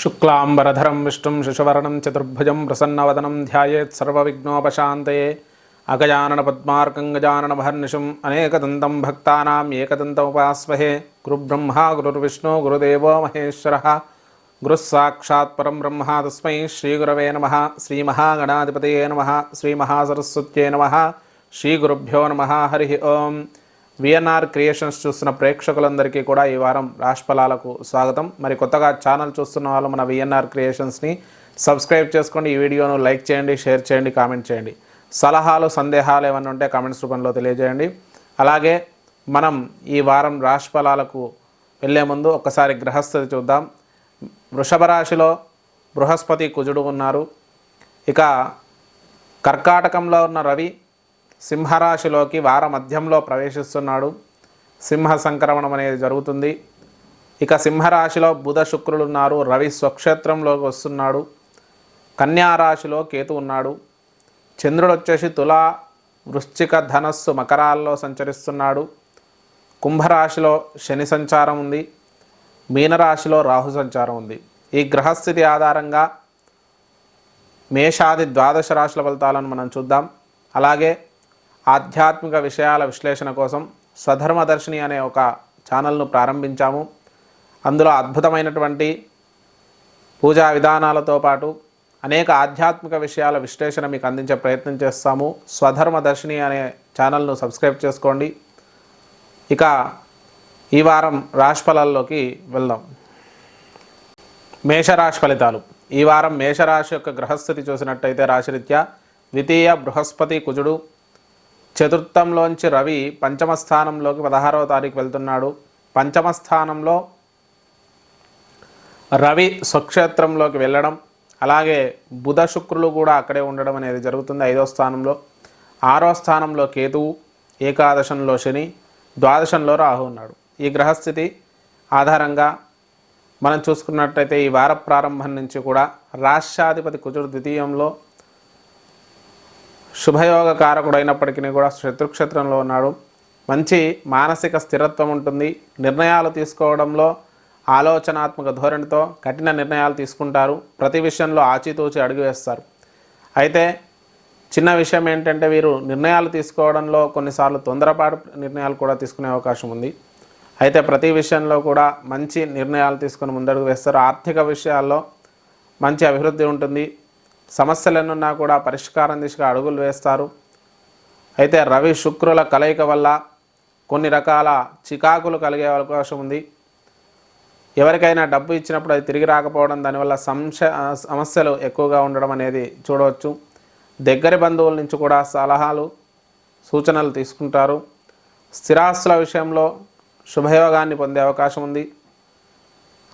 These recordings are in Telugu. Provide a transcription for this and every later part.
शुक्लांबरधरं विष्णुं शशिवर्णं चतुर्भुजं प्रसन्नवदनं ध्यायेत् सर्वविघ्नोपशान्तये अगजाननपद्मार्कं गजाननमहर्निशम् अनेकदन्तं भक्तानाम् एकदन्तमुपास्महे गुरुब्रह्मा गुरुर्विष्णु गुरुदेवो महेश्वरः गुरुस्साक्षात् परं ब्रह्म तस्मै श्रीगुरवे नमः। श्रीमहागणाधिपतये नमः। श्रीमहासरस्वत्यै नमः। श्रीगुरुभ्यो नमः। हरि ओं। విఎన్ఆర్ క్రియేషన్స్ చూస్తున్న ప్రేక్షకులందరికీ కూడా ఈ వారం రాశిఫలాలకు స్వాగతం. మరి కొత్తగా ఛానల్ చూస్తున్న వాళ్ళు మన విఎన్ఆర్ క్రియేషన్స్ని సబ్స్క్రైబ్ చేసుకోండి. ఈ వీడియోను లైక్ చేయండి, షేర్ చేయండి, కామెంట్ చేయండి. సలహాలు సందేహాలు ఏమైనా ఉంటే కామెంట్స్ రూపంలో తెలియజేయండి. అలాగే మనం ఈ వారం రాశిఫలాలకు వెళ్ళే ముందు ఒకసారి గ్రహస్థితి చూద్దాం. వృషభ రాశిలో బృహస్పతి కుజుడు ఉన్నారు. ఇక కర్కాటకంలో ఉన్న రవి సింహరాశిలోకి వార మధ్యంలో ప్రవేశిస్తున్నాడు. సింహ సంక్రమణం అనేది జరుగుతుంది. ఇక సింహరాశిలో బుధ శుక్రులు ఉన్నారు. రవి స్వక్షేత్రంలోకి వస్తున్నాడు. కన్యారాశిలో కేతు ఉన్నాడు. చంద్రుడు వచ్చేసి తులా, వృశ్చిక, ధనస్సు, మకరాల్లో సంచరిస్తున్నాడు. కుంభరాశిలో శని సంచారం ఉంది. మీనరాశిలో రాహు సంచారం ఉంది. ఈ గ్రహస్థితి ఆధారంగా మేషాది ద్వాదశ రాశుల ఫలితాలను మనం చూద్దాం. అలాగే ఆధ్యాత్మిక విషయాల విశ్లేషణ కోసం స్వధర్మదర్శిని అనే ఒక ఛానల్ను ప్రారంభించాము. అందులో అద్భుతమైనటువంటి పూజా విధానాలతో పాటు అనేక ఆధ్యాత్మిక విషయాల విశ్లేషణ మీకు అందించే ప్రయత్నం చేస్తాము. స్వధర్మదర్శిని అనే ఛానల్ను సబ్స్క్రైబ్ చేసుకోండి. ఇక ఈ వారం రాశిఫలాల్లోకి వెళ్దాం. మేషరాశి ఫలితాలు. ఈ వారం మేషరాశి యొక్క గ్రహస్థితి చూసినట్టయితే రాశిరీత్యా ద్వితీయ బృహస్పతి కుజుడు, చతుర్థంలోంచి రవి పంచమ స్థానంలోకి 16వ తారీఖు వెళ్తున్నాడు. పంచమ స్థానంలో రవి స్వక్షేత్రంలోకి వెళ్ళడం, అలాగే బుధ శుక్రులు కూడా అక్కడే ఉండడం అనేది జరుగుతుంది 5వ స్థానంలో. 6వ స్థానంలో కేతువు, ఏకాదశంలో శని, ద్వాదశంలో రాహు ఉన్నాడు. ఈ గ్రహస్థితి ఆధారంగా మనం చూసుకున్నట్టయితే ఈ వార ప్రారంభం నుంచి కూడా రాష్ట్రాధిపతి కుజుడు ద్వితీయంలో శుభయోగ కారకుడైనప్పటికీ కూడా శత్రుక్షేత్రంలో ఉన్నాడు. మంచి మానసిక స్థిరత్వం ఉంటుంది. నిర్ణయాలు తీసుకోవడంలో ఆలోచనాత్మక ధోరణితో కఠిన నిర్ణయాలు తీసుకుంటారు. ప్రతి విషయంలో ఆచితూచి అడుగు వేస్తారు. అయితే చిన్న విషయం ఏంటంటే వీరు నిర్ణయాలు తీసుకోవడంలో కొన్నిసార్లు తొందరపాటు నిర్ణయాలు కూడా తీసుకునే అవకాశం ఉంది. అయితే ప్రతి విషయంలో కూడా మంచి నిర్ణయాలు తీసుకుని ముందడుగు వేస్తారు. ఆర్థిక విషయాల్లో మంచి అభివృద్ధి ఉంటుంది. సమస్యలు ఎన్నున్నా కూడా పరిష్కారం దిశగా అడుగులు వేస్తారు. అయితే రవి శుక్రుల కలయిక వల్ల కొన్ని రకాల చికాకులు కలిగే అవకాశం ఉంది. ఎవరికైనా డబ్బు ఇచ్చినప్పుడు అది తిరిగి రాకపోవడం, దానివల్ల సమస్యలు ఎక్కువగా ఉండడం అనేది చూడవచ్చు. దగ్గరి బంధువుల నుంచి కూడా సలహాలు సూచనలు తీసుకుంటారు. స్థిరాస్తుల విషయంలో శుభయోగాన్ని పొందే అవకాశం ఉంది.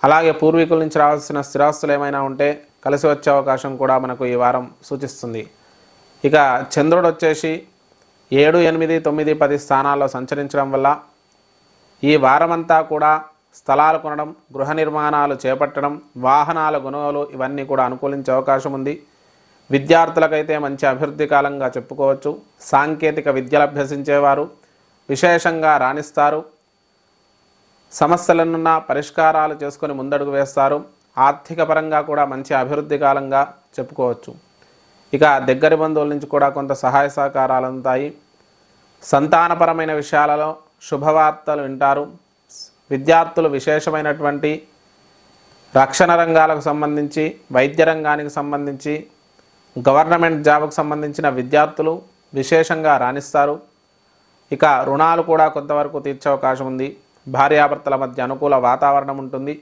అలాగే పూర్వీకుల నుంచి రావాల్సిన స్థిరాస్తులు ఏమైనా ఉంటే కలిసి వచ్చే అవకాశం కూడా మనకు ఈ వారం సూచిస్తుంది. ఇక చంద్రుడు వచ్చేసి 7, 8, 9, 10 స్థానాల్లో సంచరించడం వల్ల ఈ వారమంతా కూడా స్థలాలు కొనడం, గృహ నిర్మాణాలు చేపట్టడం, వాహనాల కొనుగోలు ఇవన్నీ కూడా అనుకూలించే అవకాశం ఉంది. విద్యార్థులకైతే మంచి అభివృద్ధి కాలంగా చెప్పుకోవచ్చు. సాంకేతిక విద్యలు అభ్యసించేవారు విశేషంగా రాణిస్తారు. సమస్యలనున్న పరిష్కారాలు చేసుకొని ముందడుగు వేస్తారు. ఆర్థిక పరంగా కూడా మంచి అభివృద్ధి కాలంగా చెప్పుకోవచ్చు. ఇక దగ్గరి బంధువుల నుంచి కూడా కొంత సహాయ సహకారాలు అందుతాయి. సంతానపరమైన విషయాలలో శుభవార్తలు వింటారు. విద్యార్థులు విశేషమైనటువంటి రక్షణ రంగాలకు సంబంధించి, వైద్య రంగానికి సంబంధించి, గవర్నమెంట్ జాబ్కు సంబంధించిన విద్యార్థులు విశేషంగా రాణిస్తారు. ఇక రుణాలు కూడా కొంతవరకు తీర్చే అవకాశం ఉంది. భార్యాభర్తల మధ్య అనుకూల వాతావరణం ఉంటుంది.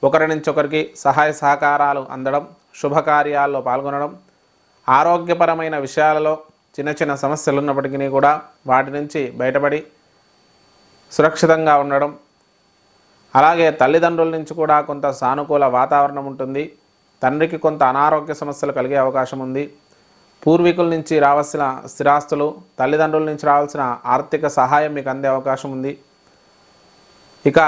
ఒకరి నుంచి ఒకరికి సహాయ సహకారాలు అందడం, శుభకార్యాల్లో పాల్గొనడం, ఆరోగ్యపరమైన విషయాలలో చిన్న చిన్న సమస్యలు ఉన్నప్పటికీ కూడా వాటి నుంచి బయటపడి సురక్షితంగా ఉండడం, అలాగే తల్లిదండ్రుల నుంచి కూడా కొంత సానుకూల వాతావరణం ఉంటుంది. తండ్రికి కొంత అనారోగ్య సమస్యలు కలిగే అవకాశం ఉంది. పూర్వీకుల నుంచి రావాల్సిన స్థిరాస్తులు, తల్లిదండ్రుల నుంచి రావాల్సిన ఆర్థిక సహాయం మీకు అందే అవకాశం ఉంది. ఇక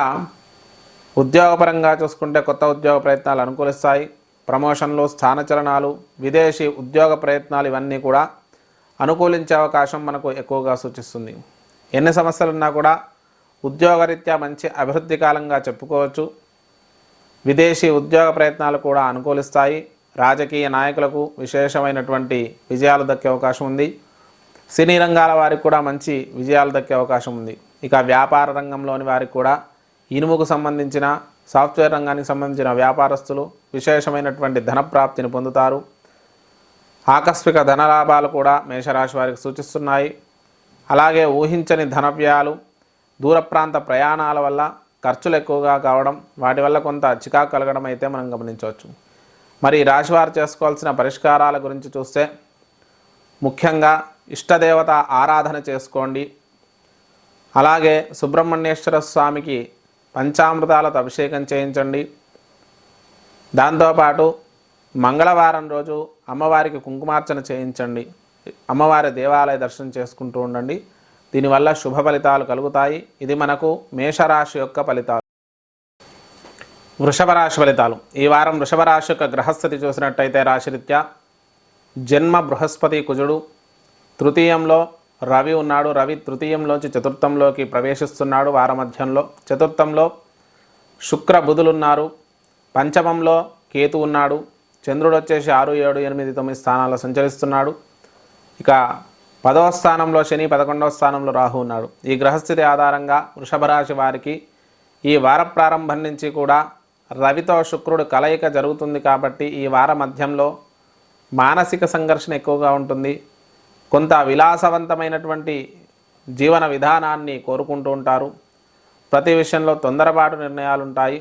ఉద్యోగపరంగా చూసుకుంటే కొత్త ఉద్యోగ ప్రయత్నాలు అనుకూలిస్తాయి. ప్రమోషన్లు, స్థానచలనాలు, విదేశీ ఉద్యోగ ప్రయత్నాలు ఇవన్నీ కూడా అనుకూలించే అవకాశం మనకు ఎక్కువగా సూచిస్తుంది. ఎన్ని సమస్యలున్నా కూడా ఉద్యోగరీత్యా మంచి అభివృద్ధి కాలంగా చెప్పుకోవచ్చు. విదేశీ ఉద్యోగ ప్రయత్నాలు కూడా అనుకూలిస్తాయి. రాజకీయ నాయకులకు విశేషమైనటువంటి విజయాలు దక్కే అవకాశం ఉంది. సినీ రంగాల వారికి కూడా మంచి విజయాలు దక్కే అవకాశం ఉంది. ఇక వ్యాపార రంగంలోని వారికి కూడా ఇనుముకు సంబంధించిన సాఫ్ట్వేర్ రంగానికి సంబంధించిన వ్యాపారస్తులు విశేషమైనటువంటి ధనప్రాప్తిని పొందుతారు. ఆకస్మిక ధనలాభాలు కూడా మేషరాశి వారికి సూచిస్తున్నాయి. అలాగే ఊహించని ధన వ్యయాలు, దూర ప్రాంత ప్రయాణాల వల్ల ఖర్చులు ఎక్కువగా కావడం, వాటి వల్ల కొంత చికాకు కలగడం అయితే మనం గమనించవచ్చు. మరి రాశివారు చేసుకోవాల్సిన పరిష్కారాల గురించి చూస్తే ముఖ్యంగా ఇష్టదేవత ఆరాధన చేసుకోండి. అలాగే సుబ్రహ్మణ్యేశ్వర స్వామికి పంచామృతాలతో అభిషేకం చేయించండి. దాంతోపాటు మంగళవారం రోజు అమ్మవారికి కుంకుమార్చన చేయించండి. అమ్మవారి దేవాలయ దర్శనం చేసుకుంటూ ఉండండి. దీనివల్ల శుభ ఫలితాలు కలుగుతాయి. ఇది మనకు మేషరాశి యొక్క ఫలితాలు. వృషభ రాశి ఫలితాలు. ఈ వారం వృషభ రాశి యొక్క గ్రహస్థితి చూసినట్టయితే రాశిరీత్యా జన్మ బృహస్పతి కుజుడు, తృతీయంలో రవి ఉన్నాడు. రవి తృతీయంలోంచి చతుర్థంలోకి ప్రవేశిస్తున్నాడు వారమధ్యంలో. చతుర్థంలో శుక్ర బుధులున్నారు. పంచమంలో కేతు ఉన్నాడు. చంద్రుడు వచ్చేసి 6, 7, 8, 9 స్థానాల్లో సంచరిస్తున్నాడు. ఇక 10వ స్థానంలో శని, 11వ స్థానంలో రాహు ఉన్నాడు. ఈ గ్రహస్థితి ఆధారంగా వృషభ రాశి వారికి ఈ వార ప్రారంభం నుంచి కూడా రవితో శుక్రుడు కలయిక జరుగుతుంది. కాబట్టి ఈ వార మధ్యంలో మానసిక సంఘర్షణ ఎక్కువగా ఉంటుంది. కొంత విలాసవంతమైనటువంటి జీవన విధానాన్ని కోరుకుంటూ ఉంటారు. ప్రతి విషయంలో తొందరపాటు నిర్ణయాలు ఉంటాయి.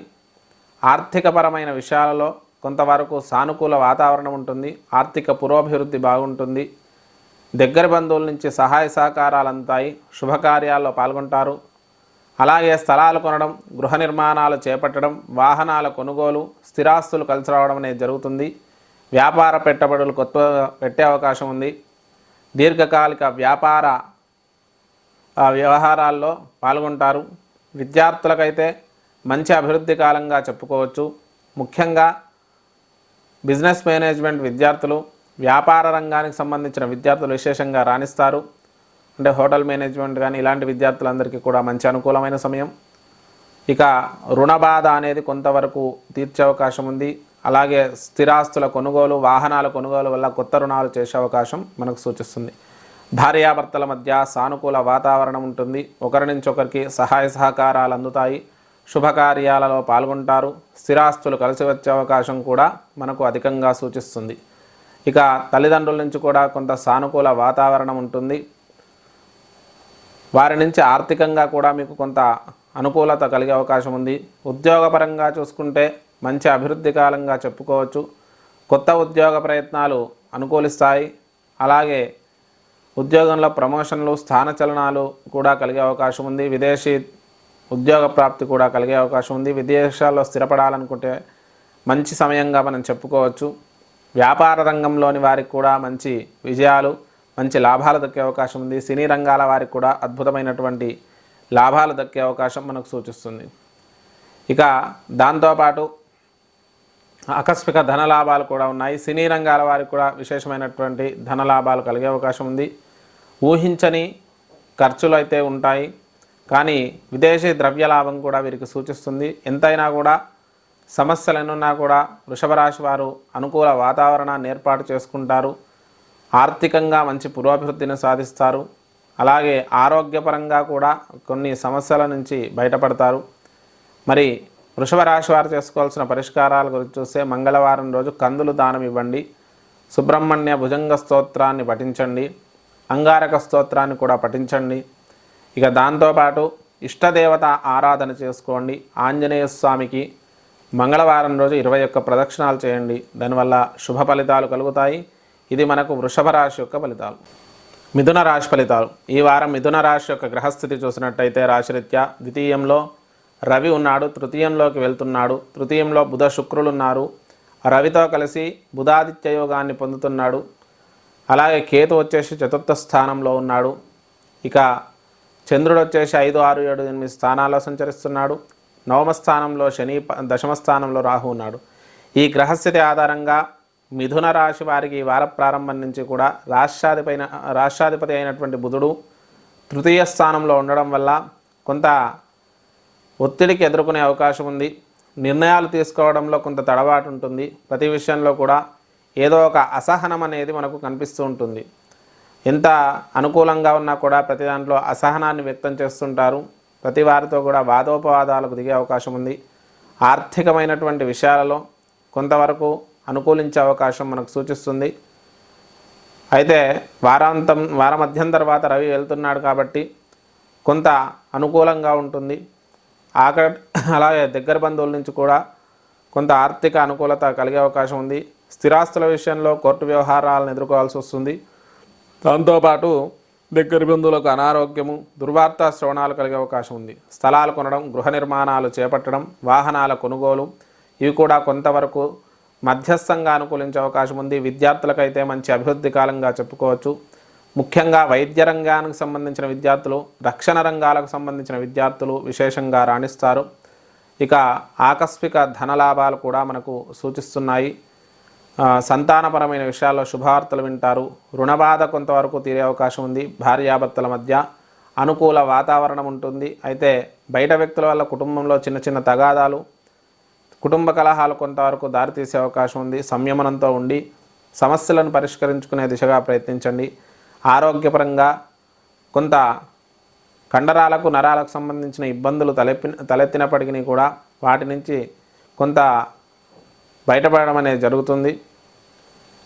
ఆర్థికపరమైన విషయాలలో కొంతవరకు సానుకూల వాతావరణం ఉంటుంది. ఆర్థిక పురోభివృద్ధి బాగుంటుంది. దగ్గర బంధువుల నుంచి సహాయ సహకారాలు అందుతాయి. శుభకార్యాల్లో పాల్గొంటారు. అలాగే స్థలాలు కొనడం, గృహ నిర్మాణాలు చేపట్టడం, వాహనాల కొనుగోలు, స్థిరాస్తులు కలిసి రావడం అనేది జరుగుతుంది. వ్యాపార పెట్టుబడులు కొత్త పెట్టే అవకాశం ఉంది. దీర్ఘకాలిక వ్యాపార వ్యవహారాల్లో పాల్గొంటారు. విద్యార్థులకైతే మంచి అభివృద్ధి కాలంగా చెప్పుకోవచ్చు. ముఖ్యంగా బిజినెస్ మేనేజ్మెంట్ విద్యార్థులు, వ్యాపార రంగానికి సంబంధించిన విద్యార్థులు విశేషంగా రాణిస్తారు. అంటే హోటల్ మేనేజ్మెంట్ కానీ ఇలాంటి విద్యార్థులందరికీ కూడా మంచి అనుకూలమైన సమయం. ఇక రుణ బాధ అనేది కొంతవరకు తీర్చే అవకాశం ఉంది. అలాగే స్థిరాస్తుల కొనుగోలు, వాహనాల కొనుగోలు వల్ల కొత్త రుణాలు చేసే అవకాశం మనకు సూచిస్తుంది. భార్యాభర్తల మధ్య సానుకూల వాతావరణం ఉంటుంది. ఒకరి నుంచి ఒకరికి సహాయ సహకారాలు అందుతాయి. శుభకార్యాలలో పాల్గొంటారు. స్థిరాస్తులు కలిసి వచ్చే అవకాశం కూడా మనకు అధికంగా సూచిస్తుంది. ఇక తల్లిదండ్రుల నుంచి కూడా కొంత సానుకూల వాతావరణం ఉంటుంది. వారి నుంచి ఆర్థికంగా కూడా మీకు కొంత అనుకూలత కలిగే అవకాశం ఉంది. ఉద్యోగపరంగా చూసుకుంటే మంచి అభివృద్ధి కాలంగా చెప్పుకోవచ్చు. కొత్త ఉద్యోగ ప్రయత్నాలు అనుకూలిస్తాయి. అలాగే ఉద్యోగంలో ప్రమోషన్లు, స్థానచలనాలు కూడా కలిగే అవకాశం ఉంది. విదేశీ ఉద్యోగ ప్రాప్తి కూడా కలిగే అవకాశం ఉంది. విదేశాల్లో స్థిరపడాలనుకుంటే మంచి సమయంగా మనం చెప్పుకోవచ్చు. వ్యాపార రంగంలోని వారికి కూడా మంచి విజయాలు, మంచి లాభాలు దక్కే అవకాశం ఉంది. సినీ రంగాల వారికి కూడా అద్భుతమైనటువంటి లాభాలు దక్కే అవకాశం మనకు సూచిస్తుంది. ఇక దాంతోపాటు ఆకస్మిక ధన లాభాలు కూడా ఉన్నాయి. సినీ రంగాల వారికి కూడా విశేషమైనటువంటి ధన లాభాలు కలిగే అవకాశం ఉంది. ఊహించని ఖర్చులు అయితే ఉంటాయి. కానీ విదేశీ ద్రవ్య లాభం కూడా వీరికి సూచిస్తుంది. ఎంతైనా కూడా సమస్యలు ఎన్నున్నా కూడా వృషభ రాశి వారు అనుకూల వాతావరణాన్ని ఏర్పాటు చేసుకుంటారు. ఆర్థికంగా మంచి పురోభివృద్ధిని సాధిస్తారు. అలాగే ఆరోగ్యపరంగా కూడా కొన్ని సమస్యల నుంచి బయటపడతారు. మరి వృషభ రాశి వారు చేసుకోవాల్సిన పరిష్కారాల గురించి చూస్తే మంగళవారం రోజు కందులు దానం ఇవ్వండి. సుబ్రహ్మణ్య భుజంగ స్తోత్రాన్ని పఠించండి. అంగారక స్తోత్రాన్ని కూడా పఠించండి. ఇక దాంతోపాటు ఇష్టదేవత ఆరాధన చేసుకోండి. ఆంజనేయ స్వామికి మంగళవారం రోజు 21 ప్రదక్షిణాలు చేయండి. దానివల్ల శుభ ఫలితాలు కలుగుతాయి. ఇది మనకు వృషభ రాశి యొక్క ఫలితాలు. మిథున రాశి ఫలితాలు. ఈ వారం మిథున రాశి యొక్క గ్రహస్థితి చూసినట్టయితే రాశిరీత్యా ద్వితీయంలో రవి ఉన్నాడు. తృతీయంలోకి వెళ్తున్నాడు. తృతీయంలో బుధ శుక్రులు ఉన్నారు. రవితో కలిసి బుధాదిత్య యోగాన్ని పొందుతున్నాడు. అలాగే కేతు వచ్చేసి చతుర్థ స్థానంలో ఉన్నాడు. ఇక చంద్రుడు వచ్చేసి 5, 6, 7, 8 స్థానాల్లో సంచరిస్తున్నాడు. నవమ స్థానంలో శని, దశమ స్థానంలో రాహు ఉన్నాడు. ఈ గ్రహస్థితి ఆధారంగా మిథున రాశి వారికి ఈ వార ప్రారంభం నుంచి కూడా రాష్ట్రాధిపతి అయినటువంటి బుధుడు తృతీయ స్థానంలో ఉండడం వల్ల కొంత ఒత్తిడికి ఎదుర్కొనే అవకాశం ఉంది. నిర్ణయాలు తీసుకోవడంలో కొంత తడబాటు ఉంటుంది. ప్రతి విషయంలో కూడా ఏదో ఒక అసహనం అనేది మనకు కనిపిస్తూ ఉంటుంది. ఎంత అనుకూలంగా ఉన్నా కూడా ప్రతి దాంట్లో అసహనాన్ని వ్యక్తం చేస్తుంటారు. ప్రతి వారితో కూడా వాదోపవాదాలకు దిగే అవకాశం ఉంది. ఆర్థికమైనటువంటి విషయాలలో కొంతవరకు అనుకూలించే అవకాశం మనకు సూచిస్తుంది. అయితే వార మధ్యం తర్వాత రవి వెళ్తున్నాడు కాబట్టి కొంత అనుకూలంగా ఉంటుంది. అలాగే దగ్గర బంధువుల నుంచి కూడా కొంత ఆర్థిక అనుకూలత కలిగే అవకాశం ఉంది. స్థిరాస్తుల విషయంలో కోర్టు వ్యవహారాలను ఎదుర్కోవాల్సి వస్తుంది. దాంతోపాటు దగ్గర బంధువులకు అనారోగ్యము, దుర్వార్తా శ్రవణాలు కలిగే అవకాశం ఉంది. స్థలాలు కొనడం, గృహ నిర్మాణాలు చేపట్టడం, వాహనాల కొనుగోలు ఇవి కూడా కొంతవరకు మధ్యస్థంగా అనుకూలించే అవకాశం ఉంది. విద్యార్థులకైతే మంచి అభివృద్ధి కాలంగా చెప్పుకోవచ్చు. ముఖ్యంగా వైద్య రంగానికి సంబంధించిన విద్యార్థులు, రక్షణ రంగాలకు సంబంధించిన విద్యార్థులు విశేషంగా రాణిస్తారు. ఇక ఆకస్మిక ధనలాభాలు కూడా మనకు సూచిస్తున్నాయి. సంతానపరమైన విషయాల్లో శుభవార్తలు వింటారు. రుణబాధ కొంతవరకు తీరే అవకాశం ఉంది. భార్యాభర్తల మధ్య అనుకూల వాతావరణం ఉంటుంది. అయితే బయట వ్యక్తుల వల్ల కుటుంబంలో చిన్న చిన్న తగాదాలు, కుటుంబ కలహాలు కొంతవరకు దారితీసే అవకాశం ఉంది. సంయమనంతో ఉండి సమస్యలను పరిష్కరించుకునే దిశగా ప్రయత్నించండి. ఆరోగ్యపరంగా కొంత కండరాలకు, నరాలకు సంబంధించిన ఇబ్బందులు తలెత్తినప్పటికీ కూడా వాటి నుంచి కొంత బయటపడడం అనేది జరుగుతుంది.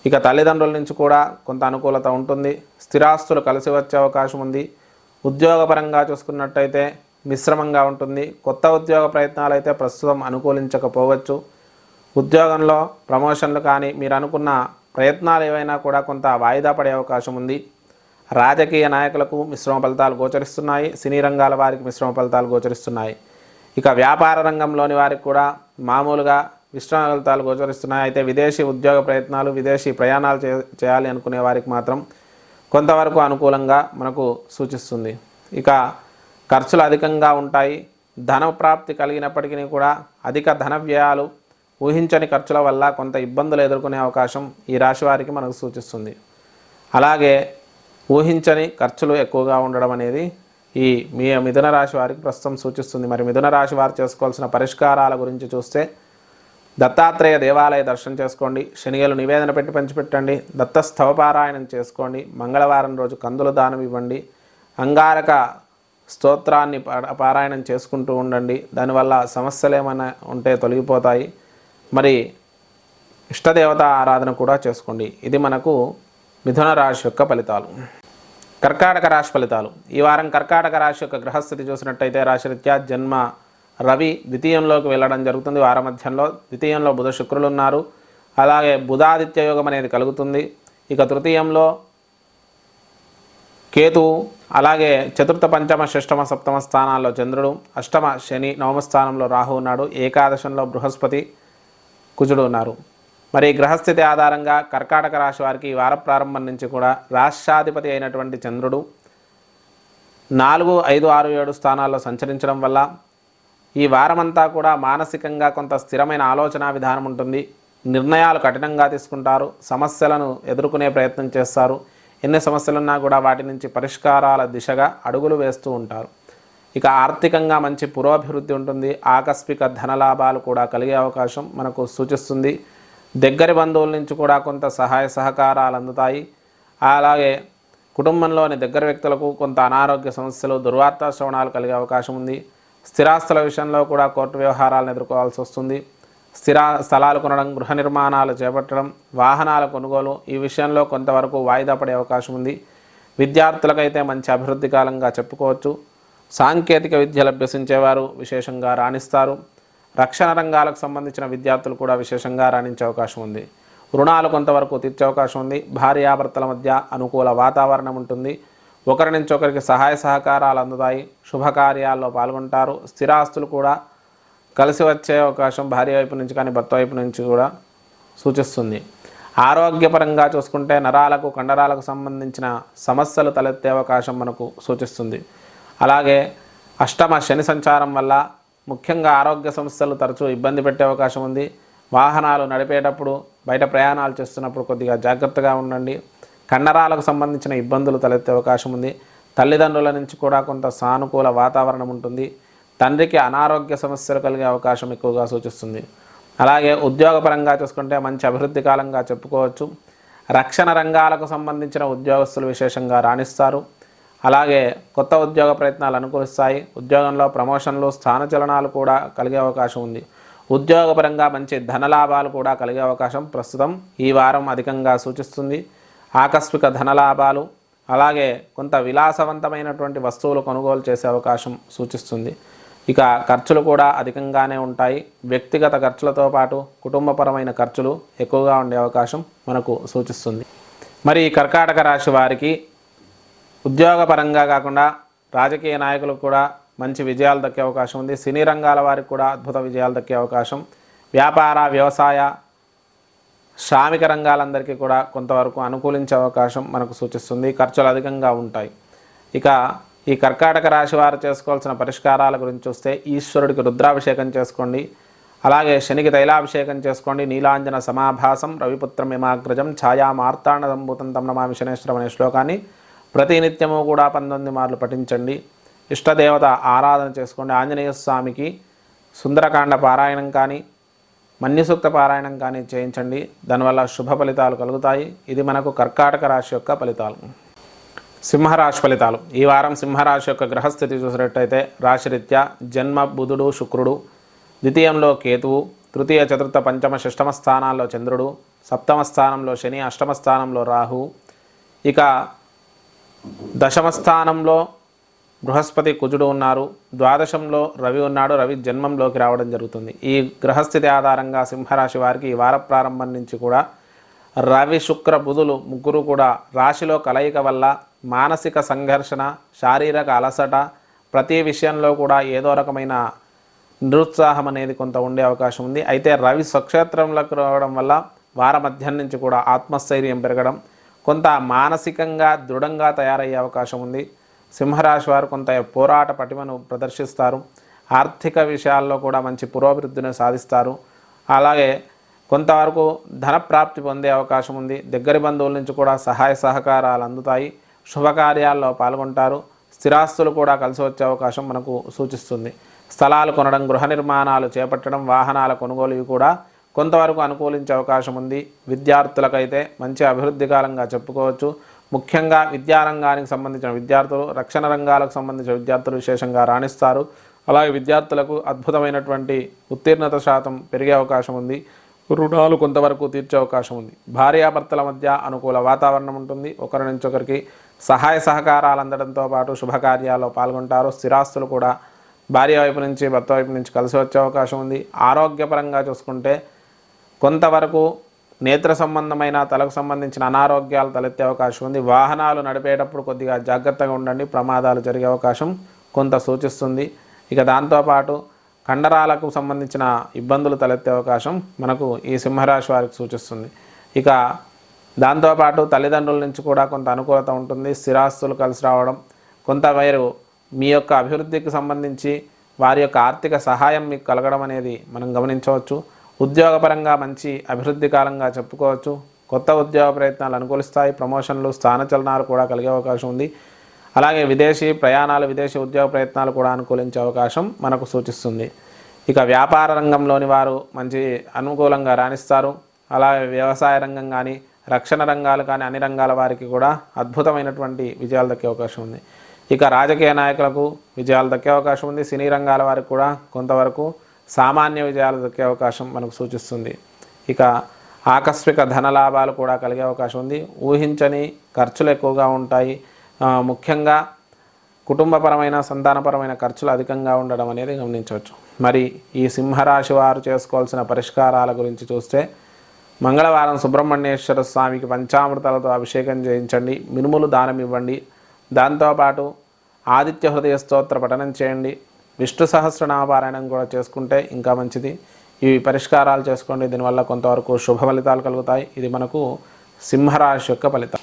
ఇక తల్లిదండ్రుల నుంచి కూడా కొంత అనుకూలత ఉంటుంది. స్థిరాస్తులు కలిసి వచ్చే అవకాశం ఉంది. ఉద్యోగపరంగా చూసుకున్నట్టయితే మిశ్రమంగా ఉంటుంది. కొత్త ఉద్యోగ ప్రయత్నాలు అయితే ప్రస్తుతం అనుకూలించకపోవచ్చు. ఉద్యోగంలో ప్రమోషన్లు కానీ మీరు అనుకున్న ప్రయత్నాలు ఏవైనా కూడా కొంత వాయిదా పడే అవకాశం ఉంది. రాజకీయ నాయకులకు మిశ్రమ ఫలితాలు గోచరిస్తున్నాయి. సినీ రంగాల వారికి మిశ్రమ ఫలితాలు గోచరిస్తున్నాయి. ఇక వ్యాపార రంగంలోని వారికి కూడా మామూలుగా మిశ్రమ ఫలితాలు గోచరిస్తున్నాయి. అయితే విదేశీ ఉద్యోగ ప్రయత్నాలు, విదేశీ ప్రయాణాలు చేయాలి అనుకునే వారికి మాత్రం కొంతవరకు అనుకూలంగా మనకు సూచిస్తుంది. ఇక ఖర్చులు అధికంగా ఉంటాయి. ధన ప్రాప్తి కలిగినప్పటికీ కూడా అధిక ధన వ్యయాలు, ఊహించని ఖర్చుల వల్ల కొంత ఇబ్బందులు ఎదుర్కొనే అవకాశం ఈ రాశి వారికి మనకు సూచిస్తుంది. అలాగే ఊహించని ఖర్చులు ఎక్కువగా ఉండడం అనేది ఈ మిథున రాశి వారికి ప్రస్తుతం సూచిస్తుంది. మరి మిథున రాశి వారు చేసుకోవాల్సిన పరిష్కారాల గురించి చూస్తే దత్తాత్రేయ దేవాలయ దర్శనం చేసుకోండి. శనిగలు నివేదన పెట్టి పంచిపెట్టండి. దత్త స్థవపారాయణం చేసుకోండి. మంగళవారం రోజు కందులు దానం ఇవ్వండి. అంగారక స్తోత్రాన్ని పారాయణం చేసుకుంటూ ఉండండి. దానివల్ల సమస్యలు ఏమైనా ఉంటే తొలగిపోతాయి. మరి ఇష్టదేవత ఆరాధన కూడా చేసుకోండి. ఇది మనకు మిథున రాశి యొక్క ఫలితాలు. కర్కాటక రాశి ఫలితాలు. ఈ వారం కర్కాటక రాశి యొక్క గ్రహస్థితి చూసినట్టయితే రాశిరీత్యా జన్మ రవి ద్వితీయంలోకి వెళ్ళడం జరుగుతుంది. వార మధ్యంలో ద్వితీయంలో బుధ శుక్రులు ఉన్నారు. అలాగే బుధాదిత్య యోగం అనేది కలుగుతుంది. ఇక తృతీయంలో కేతువు, అలాగే చతుర్థ, పంచమ, షష్టమ, సప్తమ స్థానాల్లో చంద్రుడు, అష్టమ శని, నవమ స్థానంలో రాహు ఉన్నాడు. ఏకాదశంలో బృహస్పతి, కుజుడు ఉన్నారు. మరి గ్రహస్థితి ఆధారంగా కర్కాటక రాశి వారికి ఈ వార ప్రారంభం నుంచి కూడా రాష్ట్రాధిపతి అయినటువంటి చంద్రుడు 4, 5, 6, 7 స్థానాల్లో సంచరించడం వల్ల ఈ వారమంతా కూడా మానసికంగా కొంత స్థిరమైన ఆలోచన విధానం ఉంటుంది. నిర్ణయాలు కఠినంగా తీసుకుంటారు. సమస్యలను ఎదుర్కొనే ప్రయత్నం చేస్తారు. ఎన్ని సమస్యలున్నా కూడా వాటి నుంచి పరిష్కారాల దిశగా అడుగులు వేస్తూ ఉంటారు. ఇక ఆర్థికంగా మంచి పురోభివృద్ధి ఉంటుంది. ఆకస్మిక ధనలాభాలు కూడా కలిగే అవకాశం మనకు సూచిస్తుంది. దగ్గరి బంధువుల నుంచి కూడా కొంత సహాయ సహకారాలు అందుతాయి. అలాగే కుటుంబంలోని దగ్గర వ్యక్తులకు కొంత అనారోగ్య సమస్యలు, దుర్వార్తా శ్రవణాలు కలిగే అవకాశం ఉంది. స్థిరాస్తుల విషయంలో కూడా కోర్టు వ్యవహారాలను ఎదుర్కోవాల్సి వస్తుంది. స్థలాలు కొనడం, గృహ నిర్మాణాలు చేపట్టడం, వాహనాల కొనుగోలు ఈ విషయంలో కొంతవరకు వాయిదా పడే అవకాశం ఉంది. విద్యార్థులకైతే మంచి అభివృద్ధి కాలంగా చెప్పుకోవచ్చు. సాంకేతిక విద్యలు అభ్యసించేవారు విశేషంగా రాణిస్తారు. రక్షణ రంగాలకు సంబంధించిన విద్యార్థులు కూడా విశేషంగా రాణించే అవకాశం ఉంది. రుణాలు కొంతవరకు తీర్చే అవకాశం ఉంది. భార్యాభర్తల మధ్య అనుకూల వాతావరణం ఉంటుంది. ఒకరి నుంచి ఒకరికి సహాయ సహకారాలు అందుతాయి. శుభకార్యాల్లో పాల్గొంటారు. స్థిరాస్తులు కూడా కలిసి వచ్చే అవకాశం భార్య వైపు నుంచి కానీ భర్త వైపు నుంచి కూడా సూచిస్తుంది. ఆరోగ్యపరంగా చూసుకుంటే నరాలకు, కండరాలకు సంబంధించిన సమస్యలు తలెత్తే అవకాశం మనకు సూచిస్తుంది. అలాగే అష్టమ శని సంచారం వల్ల ముఖ్యంగా ఆరోగ్య సమస్యలు తరచూ ఇబ్బంది పెట్టే అవకాశం ఉంది. వాహనాలు నడిపేటప్పుడు, బయట ప్రయాణాలు చేస్తున్నప్పుడు కొద్దిగా జాగ్రత్తగా ఉండండి. కండరాలకు సంబంధించిన ఇబ్బందులు తలెత్తే అవకాశం ఉంది. తల్లిదండ్రుల నుంచి కూడా కొంత సానుకూల వాతావరణం ఉంటుంది. తండ్రికి అనారోగ్య సమస్యలు కలిగే అవకాశం ఎక్కువగా సూచిస్తుంది. అలాగే ఉద్యోగపరంగా చూసుకుంటే మంచి అభివృద్ధి కాలంగా చెప్పుకోవచ్చు. రక్షణ రంగాలకు సంబంధించిన ఉద్యోగస్తులు విశేషంగా రాణిస్తారు. అలాగే కొత్త ఉద్యోగ ప్రయత్నాలు అనుకూలిస్తాయి. ఉద్యోగంలో ప్రమోషన్లు, స్థానచలనాలు కూడా కలిగే అవకాశం ఉంది. ఉద్యోగపరంగా మంచి ధనలాభాలు కూడా కలిగే అవకాశం ప్రస్తుతం ఈ వారం అధికంగా సూచిస్తుంది. ఆకస్మిక ధనలాభాలు, అలాగే కొంత విలాసవంతమైనటువంటి వస్తువులు కొనుగోలు చేసే అవకాశం సూచిస్తుంది. ఇక ఖర్చులు కూడా అధికంగానే ఉంటాయి. వ్యక్తిగత ఖర్చులతో పాటు కుటుంబపరమైన ఖర్చులు ఎక్కువగా ఉండే అవకాశం మనకు సూచిస్తుంది. మరి ఈ కర్కాటక రాశి వారికి ఉద్యోగపరంగా కాకుండా రాజకీయ నాయకులకు కూడా మంచి విజయాలు దక్కే అవకాశం ఉంది. సినీ రంగాల వారికి కూడా అద్భుత విజయాలు దక్కే అవకాశం. వ్యాపార, వ్యవసాయ, శ్రామిక రంగాలందరికీ కూడా కొంతవరకు అనుకూలించే అవకాశం మనకు సూచిస్తుంది. ఖర్చులు అధికంగా ఉంటాయి. ఇక ఈ కర్కాటక రాశి వారు చేసుకోవాల్సిన పరిష్కారాల గురించి చూస్తే ఈశ్వరుడికి రుద్రాభిషేకం చేసుకోండి. అలాగే శనికి తైలాభిషేకం చేసుకోండి. నీలాంజన సమాభాసం రవిపుత్రమిమాగ్రజం ఛాయా మార్తాండ సంభూతం తం నమామి శనేశ్వరం అనే శ్లోకాన్ని ప్రతినిత్యము కూడా 19 మార్లు పఠించండి. ఇష్టదేవత ఆరాధన చేసుకోండి. ఆంజనేయ స్వామికి సుందరకాండ పారాయణం కానీ మన్యుసూక్త పారాయణం కానీ చేయించండి. దానివల్ల శుభ ఫలితాలు కలుగుతాయి. ఇది మనకు కర్కాటక రాశి యొక్క ఫలితాలు. సింహరాశి ఫలితాలు. ఈ వారం సింహరాశి యొక్క గ్రహస్థితి చూసినట్టయితే రాశిరీత్యా జన్మ బుధుడు, శుక్రుడు, ద్వితీయంలో కేతువు, తృతీయ, చతుర్థ, పంచమ, షష్టమ స్థానాల్లో చంద్రుడు, సప్తమ స్థానంలో శని, అష్టమ స్థానంలో రాహు, ఇక దశమ స్థానంలో బృహస్పతి, కుజుడు ఉన్నారు. ద్వాదశంలో రవి ఉన్నాడు. రవి జన్మంలోకి రావడం జరుగుతుంది. ఈ గ్రహస్థితి ఆధారంగా సింహరాశి వారికి ఈ వార ప్రారంభం నుంచి కూడా రవి, శుక్ర, బుధులు ముగ్గురు కూడా రాశిలో కలయిక వల్ల మానసిక సంఘర్షణ, శారీరక అలసట, ప్రతి విషయంలో కూడా ఏదో రకమైన నిరుత్సాహం అనేది కొంత ఉండే అవకాశం ఉంది. అయితే రవి స్వక్షేత్రంలోకి రావడం వల్ల వార మధ్యం నుంచి కూడా ఆత్మస్థైర్యం పెరగడం, కొంత మానసికంగా దృఢంగా తయారయ్యే అవకాశం ఉంది. సింహరాశి వారు కొంత పోరాట పటిమను ప్రదర్శిస్తారు. ఆర్థిక విషయాల్లో కూడా మంచి పురోభివృద్ధిని సాధిస్తారు. అలాగే కొంతవరకు ధనప్రాప్తి పొందే అవకాశం ఉంది. దగ్గరి బంధువుల నుంచి కూడా సహాయ సహకారాలు అందుతాయి. శుభకార్యాల్లో పాల్గొంటారు. స్థిరాస్తులు కూడా కలిసి వచ్చే అవకాశం మనకు సూచిస్తుంది. స్థలాలు కొనడం, గృహ నిర్మాణాలు చేపట్టడం, వాహనాల కొనుగోలు ఇవి కూడా కొంతవరకు అనుకూలించే అవకాశం ఉంది. విద్యార్థులకైతే మంచి అభివృద్ధి కాలంగా చెప్పుకోవచ్చు. ముఖ్యంగా విద్యారంగానికి సంబంధించిన విద్యార్థులు, రక్షణ రంగాలకు సంబంధించిన విద్యార్థులు విశేషంగా రాణిస్తారు. అలాగే విద్యార్థులకు అద్భుతమైనటువంటి ఉత్తీర్ణత శాతం పెరిగే అవకాశం ఉంది. రుణాలు కొంతవరకు తీర్చే అవకాశం ఉంది. భార్యాభర్తల మధ్య అనుకూల వాతావరణం ఉంటుంది. ఒకరి నుంచి ఒకరికి సహాయ సహకారాలు అందడంతో పాటు శుభకార్యాల్లో పాల్గొంటారు. స్థిరాస్తులు కూడా భార్య వైపు నుంచి, భర్త వైపు నుంచి కలిసి వచ్చే అవకాశం ఉంది. ఆరోగ్యపరంగా చూసుకుంటే కొంతవరకు నేత్ర సంబంధమైన, తలకు సంబంధించిన అనారోగ్యాలు తలెత్తే అవకాశం ఉంది. వాహనాలు నడిపేటప్పుడు కొద్దిగా జాగ్రత్తగా ఉండండి. ప్రమాదాలు జరిగే అవకాశం కొంత సూచిస్తుంది. ఇక దాంతోపాటు కండరాలకు సంబంధించిన ఇబ్బందులు తలెత్తే అవకాశం మనకు ఈ సింహరాశి వారికి సూచిస్తుంది. ఇక దాంతోపాటు తల్లిదండ్రుల నుంచి కూడా కొంత అనుకూలత ఉంటుంది. స్థిరాస్తులు కలిసి రావడం, కొంతమేర మీ యొక్క అభివృద్ధికి సంబంధించి వారి యొక్క ఆర్థిక సహాయం మీకు కలగడం అనేది మనం గమనించవచ్చు. ఉద్యోగపరంగా మంచి అభివృద్ధి కాలంగా చెప్పుకోవచ్చు. కొత్త ఉద్యోగ ప్రయత్నాలు అనుకూలిస్తాయి. ప్రమోషన్లు, స్థానచలనాలు కూడా కలిగే అవకాశం ఉంది. అలాగే విదేశీ ప్రయాణాలు, విదేశీ ఉద్యోగ ప్రయత్నాలు కూడా అనుకూలించే అవకాశం మనకు సూచిస్తుంది. ఇక వ్యాపార రంగంలోని వారు మంచి అనుకూలంగా రాణిస్తారు. అలాగే వ్యవసాయ రంగం కానీ, రక్షణ రంగాలు కానీ అన్ని రంగాల వారికి కూడా అద్భుతమైనటువంటి విజయాలు దక్కే అవకాశం ఉంది. ఇక రాజకీయ నాయకులకు విజయాలు దక్కే అవకాశం ఉంది. సినీ రంగాల వారికి కూడా కొంతవరకు సామాన్య విజయాలు దక్కే అవకాశం మనకు సూచిస్తుంది. ఇక ఆకస్మిక ధనలాభాలు కూడా కలిగే అవకాశం ఉంది. ఊహించని ఖర్చులు ఎక్కువగా ఉంటాయి. ముఖ్యంగా కుటుంబపరమైన, సంతానపరమైన ఖర్చులు అధికంగా ఉండడం అనేది గమనించవచ్చు. మరి ఈ సింహరాశి వారు చేసుకోవాల్సిన పరిష్కారాల గురించి చూస్తే మంగళవారం సుబ్రహ్మణ్యేశ్వర స్వామికి పంచామృతాలతో అభిషేకం చేయించండి. మినుములు దానం ఇవ్వండి. దాంతోపాటు ఆదిత్య హృదయ స్తోత్ర పఠనం చేయండి. విష్ణు సహస్రనామపారాయణం కూడా చేసుకుంటే ఇంకా మంచిది. ఈ పరిష్కారాలు చేసుకోండి. దీనివల్ల కొంతవరకు శుభ ఫలితాలు కలుగుతాయి. ఇది మనకు సింహరాశి యొక్క ఫలితం.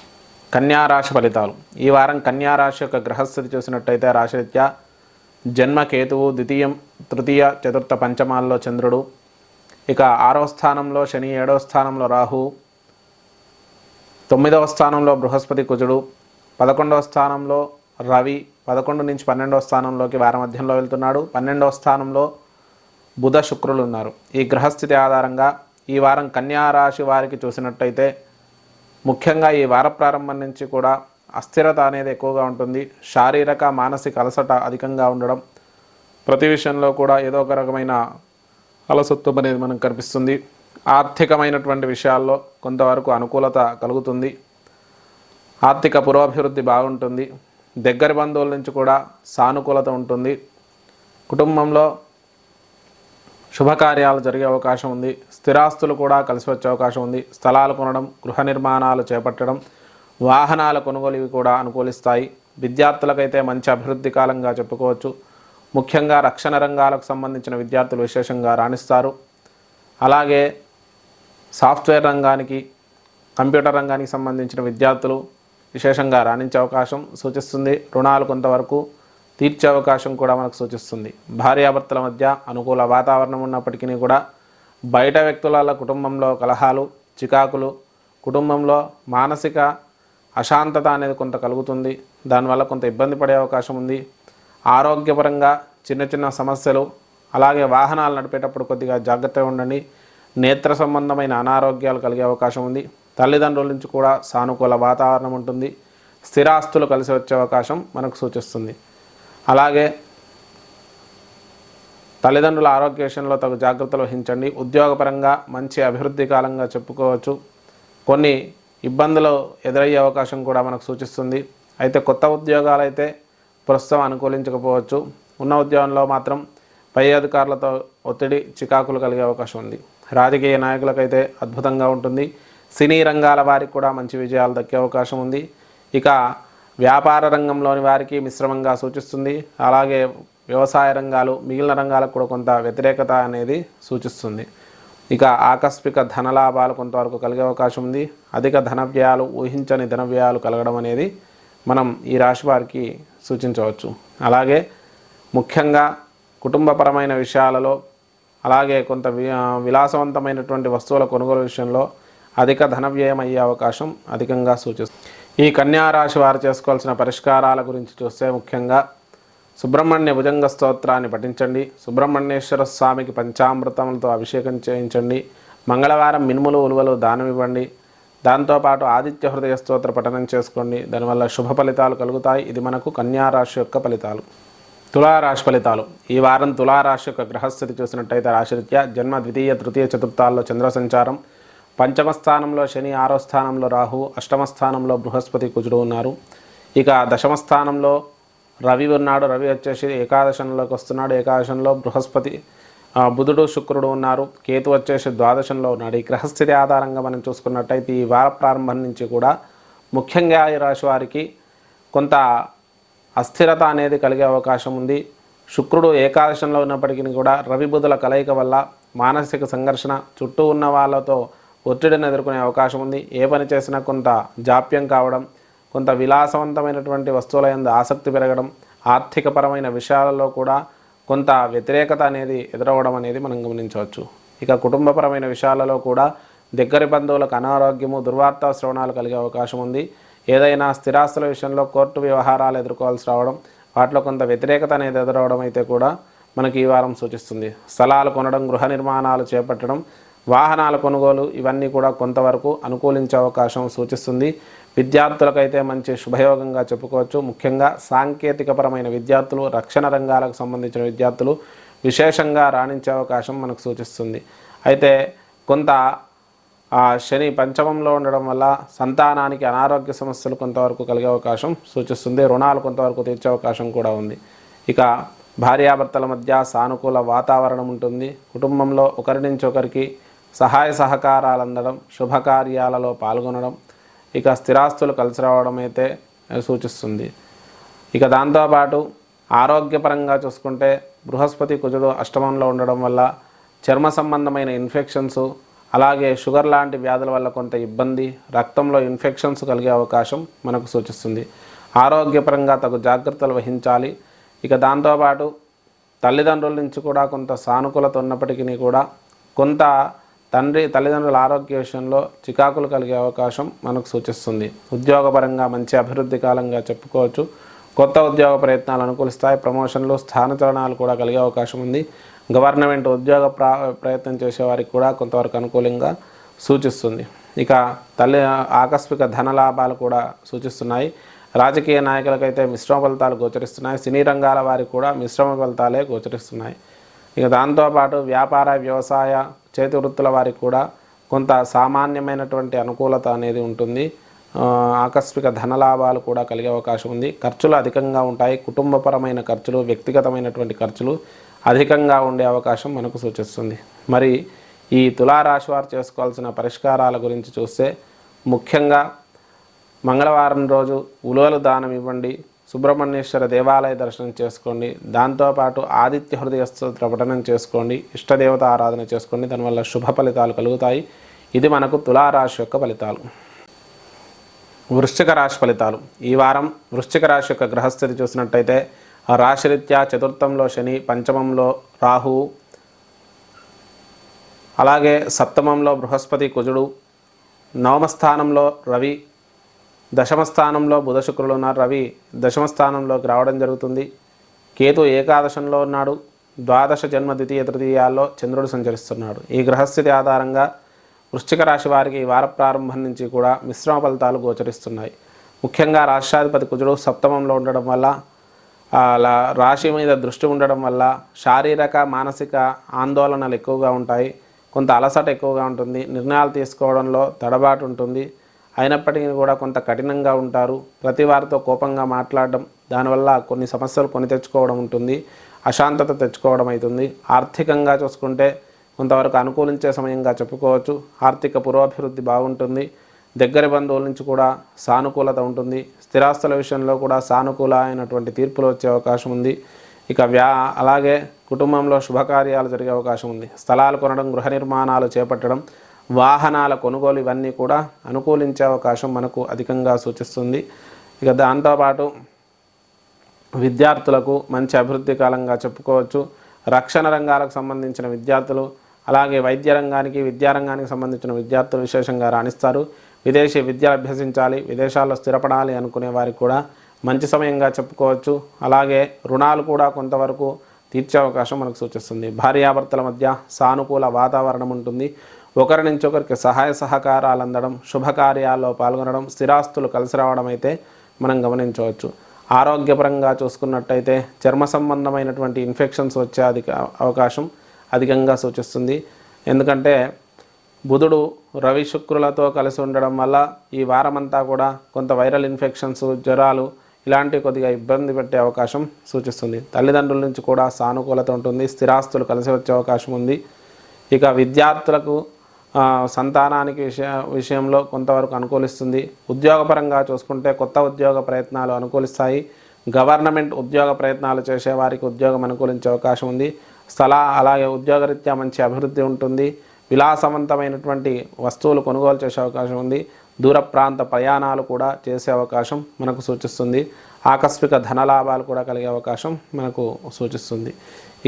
కన్యారాశి ఫలితాలు. ఈ వారం కన్యారాశి యొక్క గ్రహస్థితి చూసినట్టయితే రాశిరీత్యా జన్మ కేతువు, ద్వితీయం, తృతీయ, చతుర్థ, పంచమాల్లో చంద్రుడు, ఇక 6వ స్థానంలో శని, 7వ స్థానంలో రాహు, 9వ స్థానంలో బృహస్పతి, కుజుడు, 11వ స్థానంలో రవి, 11 నుంచి 12వ స్థానంలోకి వార మధ్యంలో వెళ్తున్నాడు. 12వ స్థానంలో బుధ శుక్రులు ఉన్నారు. ఈ గ్రహస్థితి ఆధారంగా ఈ వారం కన్యా రాశి వారికి చూసినట్టయితే ముఖ్యంగా ఈ వార ప్రారంభం నుంచి కూడా అస్థిరత అనేది ఎక్కువగా ఉంటుంది. శారీరక మానసిక అలసట అధికంగా ఉండడం, ప్రతి విషయంలో కూడా ఏదో ఒక రకమైన అలసత్వం అనేది మనకు కనిపిస్తుంది. ఆర్థికమైనటువంటి విషయాల్లో కొంతవరకు అనుకూలత కలుగుతుంది. ఆర్థిక పురోభివృద్ధి బాగుంటుంది. దగ్గరి బంధువుల నుంచి కూడా సానుకూలత ఉంటుంది. కుటుంబంలో శుభకార్యాలు జరిగే అవకాశం ఉంది. స్థిరాస్తులు కూడా కలిసి వచ్చే అవకాశం ఉంది. స్థలాలు కొనడం, గృహ నిర్మాణాలు చేపట్టడం, వాహనాల కొనుగోలు ఇవి కూడా అనుకూలిస్తాయి. విద్యార్థులకైతే మంచి అభివృద్ధి కాలంగా చెప్పుకోవచ్చు. ముఖ్యంగా రక్షణ రంగాలకు సంబంధించిన విద్యార్థులు విశేషంగా రాణిస్తారు. అలాగే సాఫ్ట్వేర్ రంగానికి, కంప్యూటర్ రంగానికి సంబంధించిన విద్యార్థులు విశేషంగా రాణించే అవకాశం సూచిస్తుంది. రుణాలు కొంతవరకు తీర్చే అవకాశం కూడా మనకు సూచిస్తుంది. భార్యాభర్తల మధ్య అనుకూల వాతావరణం ఉన్నప్పటికీ కూడా బయట వ్యక్తుల కుటుంబంలో కలహాలు, చికాకులు, కుటుంబంలో మానసిక అశాంతత అనేది కొంత కలుగుతుంది. దానివల్ల కొంత ఇబ్బంది పడే అవకాశం ఉంది. ఆరోగ్యపరంగా చిన్న చిన్న సమస్యలు, అలాగే వాహనాలు నడిపేటప్పుడు కొద్దిగా జాగ్రత్తగా ఉండండి. నేత్ర సంబంధమైన అనారోగ్యాలు కలిగే అవకాశం ఉంది. తల్లిదండ్రుల నుంచి కూడా సానుకూల వాతావరణం ఉంటుంది. స్థిరాస్తులు కలిసి వచ్చే అవకాశం మనకు సూచిస్తుంది. అలాగే తల్లిదండ్రుల ఆరోగ్య విషయంలో తగు జాగ్రత్తలు వహించండి. ఉద్యోగపరంగా మంచి అభివృద్ధి కాలంగా చెప్పుకోవచ్చు. కొన్ని ఇబ్బందులు ఎదురయ్యే అవకాశం కూడా మనకు సూచిస్తుంది. అయితే కొత్త ఉద్యోగాలు అయితే ప్రస్తుతం అనుకూలించకపోవచ్చు. ఉన్న ఉద్యోగంలో మాత్రం పై అధికారులతో ఒత్తిడి, చికాకులు కలిగే అవకాశం ఉంది. రాజకీయ నాయకులకైతే అద్భుతంగా ఉంటుంది. సినీ రంగాల వారికి కూడా మంచి విజయాలు దక్కే అవకాశం ఉంది. ఇక వ్యాపార రంగంలోని వారికి మిశ్రమంగా సూచిస్తుంది. అలాగే వ్యవసాయ రంగాలు, మిగిలిన రంగాలకు కూడా కొంత వ్యతిరేకత అనేది సూచిస్తుంది. ఇక ఆకస్మిక ధనలాభాలు కొంతవరకు కలిగే అవకాశం ఉంది. అధిక ధన వ్యయాలు, ఊహించని ధన వ్యయాలు కలగడం అనేది మనం ఈ రాశి వారికి సూచించవచ్చు. అలాగే ముఖ్యంగా కుటుంబపరమైన విషయాలలో, అలాగే కొంత విలాసవంతమైనటువంటి వస్తువుల కొనుగోలు విషయంలో అధిక ధన వ్యయం అయ్యే అవకాశం అధికంగా సూచిస్తుంది. ఈ కన్యా రాశి వారు చేసుకోవాల్సిన పరిష్కారాల గురించి చూస్తే ముఖ్యంగా సుబ్రహ్మణ్య భుజంగ స్తోత్రాన్ని పఠించండి. సుబ్రహ్మణ్యేశ్వర స్వామికి పంచామృతములతో అభిషేకం చేయించండి. మంగళవారం మినుములు, ఉలువలు దానం ఇవ్వండి. దాంతోపాటు ఆదిత్య హృదయ స్తోత్ర పఠనం చేసుకోండి. దానివల్ల శుభ ఫలితాలు కలుగుతాయి. ఇది మనకు కన్యా రాశి యొక్క ఫలితాలు. తులారాశి ఫలితాలు. ఈ వారం తులారాశి యొక్క గ్రహస్థితి చూసినట్టయితే రాశిరీత్యా జన్మ, ద్వితీయ, తృతీయ, చతుర్థాల్లో చంద్ర సంచారం, పంచమ స్థానంలో శని, 6వ స్థానంలో రాహు, అష్టమ స్థానంలో బృహస్పతి, కుజుడు ఉన్నారు. ఇక దశమ స్థానంలో రవి ఉన్నాడు. రవి వచ్చేసి ఏకాదశంలోకి వస్తున్నాడు. ఏకాదశంలో బృహస్పతి, బుధుడు, శుక్రుడు ఉన్నారు. కేతు వచ్చేసి ద్వాదశంలో ఉన్నాడు. ఈ గ్రహస్థితి ఆధారంగా మనం చూసుకున్నట్టయితే ఈ వార ప్రారంభం నుంచి కూడా ముఖ్యంగా ఈ రాశి వారికి కొంత అస్థిరత అనేది కలిగే అవకాశం ఉంది. శుక్రుడు ఏకాదశంలో ఉన్నప్పటికీ కూడా రవి బుధుల కలయిక వల్ల మానసిక సంఘర్షణ, చుట్టూ ఉన్న వాళ్ళతో ఒత్తిడిని ఎదుర్కొనే అవకాశం ఉంది. ఏ పని చేసినా కొంత జాప్యం కావడం, కొంత విలాసవంతమైనటువంటి వస్తువుల యందు ఆసక్తి పెరగడం, ఆర్థికపరమైన విషయాలలో కూడా కొంత వ్యతిరేకత అనేది ఎదురవ్వడం అనేది మనం గమనించవచ్చు. ఇక కుటుంబపరమైన విషయాలలో కూడా దగ్గరి బంధువులకు అనారోగ్యము, దుర్వార్తా శ్రవణాలు కలిగే అవకాశం ఉంది. ఏదైనా స్థిరాస్తుల విషయంలో కోర్టు వ్యవహారాలు ఎదుర్కోవాల్సి రావడం, వాటిలో కొంత వ్యతిరేకత అనేది ఎదురవడం అయితే కూడా మనకి ఈ వారం సూచిస్తుంది. స్థలాలు కొనడం, గృహ నిర్మాణాలు చేపట్టడం, వాహనాల కొనుగోలు ఇవన్నీ కూడా కొంతవరకు అనుకూలించే అవకాశం సూచిస్తుంది. విద్యార్థులకైతే మంచి శుభయోగంగా చెప్పుకోవచ్చు. ముఖ్యంగా సాంకేతికపరమైన విద్యార్థులు, రక్షణ రంగాలకు సంబంధించిన విద్యార్థులు విశేషంగా రాణించే అవకాశం మనకు సూచిస్తుంది. అయితే కొంత శని పంచమంలో ఉండడం వల్ల సంతానానికి అనారోగ్య సమస్యలు కొంతవరకు కలిగే అవకాశం సూచిస్తుంది. రుణాలు కొంతవరకు తీర్చే అవకాశం కూడా ఉంది. ఇక భార్యాభర్తల మధ్య సానుకూల వాతావరణం ఉంటుంది. కుటుంబంలో ఒకరి నుంచి ఒకరికి సహాయ సహకారాలు అందడం, శుభకార్యాలలో పాల్గొనడం, ఇక స్థిరాస్తులు కలిసి రావడం అయితే సూచిస్తుంది. ఇక దాంతోపాటు ఆరోగ్యపరంగా చూసుకుంటే బృహస్పతి, కుజుడు అష్టమంలో ఉండడం వల్ల చర్మ సంబంధమైన ఇన్ఫెక్షన్స్, అలాగే షుగర్ లాంటి వ్యాధుల వల్ల కొంత ఇబ్బంది, రక్తంలో ఇన్ఫెక్షన్స్ కలిగే అవకాశం మనకు సూచిస్తుంది. ఆరోగ్యపరంగా తగు జాగ్రత్తలు వహించాలి. ఇక దాంతోపాటు తల్లిదండ్రుల నుంచి కూడా కొంత సానుకూలత ఉన్నప్పటికీ కూడా కొంత తల్లిదండ్రుల ఆరోగ్య విషయంలో చికాకులు కలిగే అవకాశం మనకు సూచిస్తుంది. ఉద్యోగపరంగా మంచి అభివృద్ధి కాలంగా చెప్పుకోవచ్చు. కొత్త ఉద్యోగ ప్రయత్నాలు అనుకూలిస్తాయి. ప్రమోషన్లు, స్థానచలనాలు కూడా కలిగే అవకాశం ఉంది. గవర్నమెంట్ ఉద్యోగ ప్రయత్నం చేసేవారికి కూడా కొంతవరకు అనుకూలంగా సూచిస్తుంది. ఇక ఆకస్మిక ధన లాభాలు కూడా సూచిస్తున్నాయి. రాజకీయ నాయకులకైతే మిశ్రమ ఫలితాలు గోచరిస్తున్నాయి. సినీ రంగాల వారికి కూడా మిశ్రమ ఫలితాలే గోచరిస్తున్నాయి. ఇక దాంతోపాటు వ్యాపార, వ్యవసాయ, చేతి వృత్తుల వారికి కూడా కొంత సామాన్యమైనటువంటి అనుకూలత అనేది ఉంటుంది. ఆకస్మిక ధనలాభాలు కూడా కలిగే అవకాశం ఉంది. ఖర్చులు అధికంగా ఉంటాయి. కుటుంబపరమైన ఖర్చులు, వ్యక్తిగతమైనటువంటి ఖర్చులు అధికంగా ఉండే అవకాశం మనకు సూచిస్తుంది. మరి ఈ తులారాశి వారు చేసుకోవాల్సిన పరిష్కారాల గురించి చూస్తే, ముఖ్యంగా మంగళవారం రోజు ఉలువలు దానం ఇవ్వండి, సుబ్రహ్మణ్యేశ్వర దేవాలయ దర్శనం చేసుకోండి, దాంతోపాటు ఆదిత్య హృదయ స్తోత్ర పఠనం చేసుకోండి, ఇష్టదేవత ఆరాధన చేసుకోండి. దానివల్ల శుభ ఫలితాలు కలుగుతాయి. ఇది మనకు తులారాశి యొక్క ఫలితాలు. వృశ్చిక రాశి ఫలితాలు. ఈ వారం వృశ్చిక రాశి యొక్క గ్రహస్థితి చూసినట్టయితే రాశిరీత్యా చతుర్థంలో శని, పంచమంలో రాహువు, అలాగే సప్తమంలో బృహస్పతి, కుజుడు, నవమ స్థానంలో రవి, దశమ స్థానంలో బుధ, శుక్రులు ఉన్నారు. రవి దశమ స్థానంలోకి రావడం జరుగుతుంది. కేతు ఏకాదశంలో ఉన్నాడు. ద్వాదశ జన్మ ద్వితీయ తృతీయాల్లో చంద్రుడు సంచరిస్తున్నాడు. ఈ గ్రహస్థితి ఆధారంగా వృశ్చిక రాశి వారికి ఈ వార ప్రారంభం నుంచి కూడా మిశ్రమ ఫలితాలు గోచరిస్తున్నాయి. ముఖ్యంగా రాష్ట్రాధిపతి కుజుడు సప్తమంలో ఉండడం వల్ల, రాశి మీద దృష్టి ఉండడం వల్ల శారీరక, మానసిక ఆందోళనలు ఎక్కువగా ఉంటాయి. కొంత అలసట ఎక్కువగా ఉంటుంది. నిర్ణయాలు తీసుకోవడంలో తడబాటు ఉంటుంది. అయినప్పటికీ కూడా కొంత కఠినంగా ఉంటారు. ప్రతి వారితో కోపంగా మాట్లాడడం, దానివల్ల కొన్ని సమస్యలు కొని తెచ్చుకోవడం ఉంటుంది. అశాంతత తెచ్చుకోవడం అవుతుంది. ఆర్థికంగా చూసుకుంటే కొంతవరకు అనుకూలించే సమయంగా చెప్పుకోవచ్చు. ఆర్థిక పురోభివృద్ధి బాగుంటుంది. దగ్గర బంధువుల నుంచి కూడా సానుకూలత ఉంటుంది. స్థిరాస్తుల విషయంలో కూడా సానుకూల అయినటువంటి తీర్పులు వచ్చే అవకాశం ఉంది. ఇక అలాగే కుటుంబంలో శుభకార్యాలు జరిగే అవకాశం ఉంది. స్థలాలు కొనడం, గృహ నిర్మాణాలు చేపట్టడం, వాహనాల కొనుగోలు ఇవన్నీ కూడా అనుకూలించే అవకాశం మనకు అధికంగా సూచిస్తుంది. ఇక దాంతోపాటు విద్యార్థులకు మంచి అభివృద్ధి కాలంగా చెప్పుకోవచ్చు. రక్షణ రంగాలకు సంబంధించిన విద్యార్థులు, అలాగే వైద్య రంగానికి, విద్యారంగానికి సంబంధించిన విద్యార్థులు విశేషంగా రాణిస్తారు. విదేశీ విద్య అభ్యసించాలి, విదేశాల్లో స్థిరపడాలి అనుకునే వారికి కూడా మంచి సమయంగా చెప్పుకోవచ్చు. అలాగే రుణాలు కూడా కొంతవరకు తీర్చే అవకాశం మనకు సూచిస్తుంది. భార్యాభర్తల మధ్య సానుకూల వాతావరణం ఉంటుంది. ఒకరి నుంచి ఒకరికి సహాయ సహకారాలు అందడం, శుభకార్యాల్లో పాల్గొనడం, స్థిరాస్తులు కలిసి రావడం అయితే మనం గమనించవచ్చు. ఆరోగ్యపరంగా చూసుకున్నట్టయితే చర్మ సంబంధమైనటువంటి ఇన్ఫెక్షన్స్ వచ్చే అవకాశం అధికంగా సూచిస్తుంది. ఎందుకంటే బుధుడు రవి శుక్రులతో కలిసి ఉండడం వల్ల ఈ వారమంతా కూడా కొంత వైరల్ ఇన్ఫెక్షన్స్, జ్వరాలు ఇలాంటివి కొద్దిగా ఇబ్బంది పెట్టే అవకాశం సూచిస్తుంది. తల్లిదండ్రుల నుంచి కూడా సానుకూలత ఉంటుంది. స్థిరాస్తులు కలిసి వచ్చే అవకాశం ఉంది. ఇక విద్యార్థులకు సంతానానికి విషయంలో కొంతవరకు అనుకూలిస్తుంది. ఉద్యోగపరంగా చూసుకుంటే కొత్త ఉద్యోగ ప్రయత్నాలు అనుకూలిస్తాయి. గవర్నమెంట్ ఉద్యోగ ప్రయత్నాలు చేసే వారికి ఉద్యోగం అనుకూలించే అవకాశం ఉంది. అలాగే ఉద్యోగరీత్యా మంచి అభివృద్ధి ఉంటుంది. విలాసవంతమైనటువంటి వస్తువులు కొనుగోలు చేసే అవకాశం ఉంది. దూర ప్రాంత ప్రయాణాలు కూడా చేసే అవకాశం మనకు సూచిస్తుంది. ఆకస్మిక ధనలాభాలు కూడా కలిగే అవకాశం మనకు సూచిస్తుంది.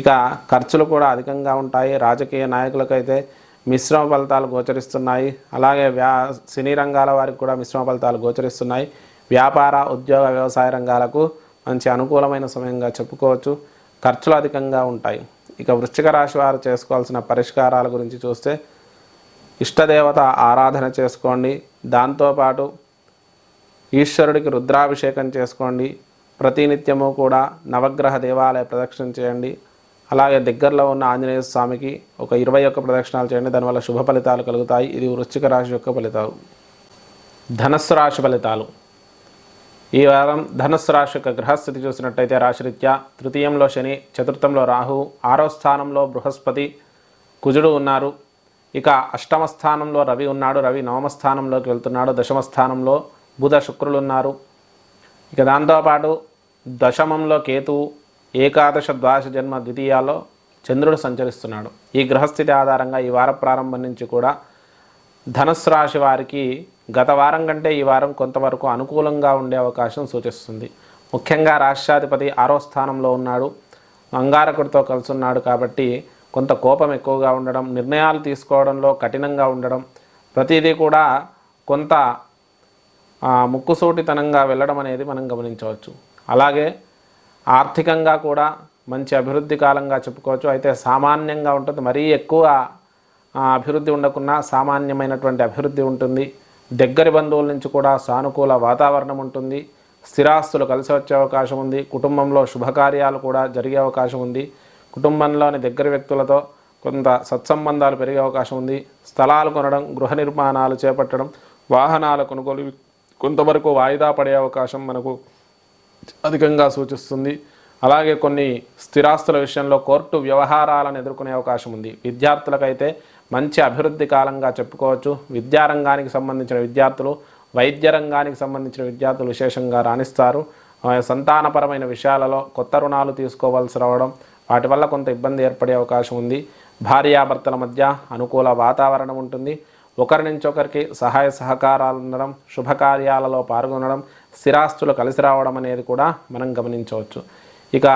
ఇక ఖర్చులు కూడా అధికంగా ఉంటాయి. రాజకీయ నాయకులకైతే మిశ్రమ ఫలితాలు గోచరిస్తున్నాయి. అలాగే సినీ రంగాల వారికి కూడా మిశ్రమ ఫలితాలు గోచరిస్తున్నాయి. వ్యాపార, ఉద్యోగ, వ్యవసాయ రంగాలకు మంచి అనుకూలమైన సమయంగా చెప్పుకోవచ్చు. ఖర్చులు అధికంగా ఉంటాయి. ఇక వృశ్చిక రాశి వారు చేసుకోవాల్సిన పరిష్కారాల గురించి చూస్తే, ఇష్టదేవత ఆరాధన చేసుకోండి. దాంతోపాటు ఈశ్వరుడికి రుద్రాభిషేకం చేసుకోండి. ప్రతినిత్యము కూడా నవగ్రహ దేవాలయ ప్రదక్షిణ చేయండి. అలాగే దగ్గరలో ఉన్న ఆంజనేయ స్వామికి ఒక 21 ప్రదక్షిణాలు చేయండి. దానివల్ల శుభ ఫలితాలు కలుగుతాయి. ఇది వృశ్చిక రాశి యొక్క ఫలితాలు. ధనస్సు రాశి ఫలితాలు. ఈ వారం ధనుస్సు రాశి యొక్క గ్రహస్థితి చూసినట్టయితే రాశిరీత్యా తృతీయంలో శని, చతుర్థంలో రాహు, 6వ స్థానంలో బృహస్పతి, కుజుడు ఉన్నారు. ఇక అష్టమ స్థానంలో రవి ఉన్నాడు. రవి నవమ స్థానంలోకి వెళ్తున్నాడు. దశమ స్థానంలో బుధ, శుక్రులు ఉన్నారు. ఇక దాంతోపాటు దశమంలో కేతువు, ఏకాదశ ద్వాదశ జన్మ ద్వితీయాల్లో చంద్రుడు సంచరిస్తున్నాడు. ఈ గ్రహస్థితి ఆధారంగా ఈ వార ప్రారంభం నుంచి కూడా ధనుస్సు రాశి వారికి గత వారం కంటే ఈ వారం కొంతవరకు అనుకూలంగా ఉండే అవకాశం సూచిస్తుంది. ముఖ్యంగా రాష్ట్రాధిపతి 6వ స్థానంలో ఉన్నాడు. అంగారకుడితో కలిసి ఉన్నాడు కాబట్టి కొంత కోపం ఎక్కువగా ఉండడం, నిర్ణయాలు తీసుకోవడంలో కఠినంగా ఉండడం, ప్రతిదీ కూడా కొంత ముక్కుసూటితనంగా వెళ్ళడం అనేది మనం గమనించవచ్చు. అలాగే ఆర్థికంగా కూడా మంచి అభివృద్ధి కాలంగా చెప్పుకోవచ్చు. అయితే సామాన్యంగా ఉంటుంది, మరీ ఎక్కువ అభివృద్ధి ఉండకున్నా సామాన్యమైనటువంటి అభివృద్ధి ఉంటుంది. దగ్గరి బంధువుల నుంచి కూడా సానుకూల వాతావరణం ఉంటుంది. స్థిరాస్తులు కలిసి వచ్చే అవకాశం ఉంది. కుటుంబంలో శుభకార్యాలు కూడా జరిగే అవకాశం ఉంది. కుటుంబంలోని దగ్గర వ్యక్తులతో కొంత సత్సంబంధాలు పెరిగే అవకాశం ఉంది. స్థలాలు కొనడం, గృహ నిర్మాణాలు చేపట్టడం, వాహనాల కొనుగోలు కొంతవరకు వాయిదా పడే అవకాశం మనకు అధికంగా సూచిస్తుంది. అలాగే కొన్ని స్థిరాస్తుల విషయంలో కోర్టు వ్యవహారాలను ఎదుర్కొనే అవకాశం ఉంది. విద్యార్థులకైతే మంచి అభివృద్ధి కాలంగా చెప్పుకోవచ్చు. విద్యారంగానికి సంబంధించిన విద్యార్థులు, వైద్య రంగానికి సంబంధించిన విద్యార్థులు విశేషంగా రాణిస్తారు. సంతానపరమైన విషయాలలో కొత్త రుణాలు తీసుకోవాల్సి రావడం, వాటి వల్ల కొంత ఇబ్బంది ఏర్పడే అవకాశం ఉంది. భార్యాభర్తల మధ్య అనుకూల వాతావరణం ఉంటుంది. ఒకరి నుంచి ఒకరికి సహాయ సహకారాలు ఉండడం, శుభకార్యాలలో పాల్గొనడం, స్థిరాస్తులు కలిసి రావడం అనేది కూడా మనం గమనించవచ్చు. ఇక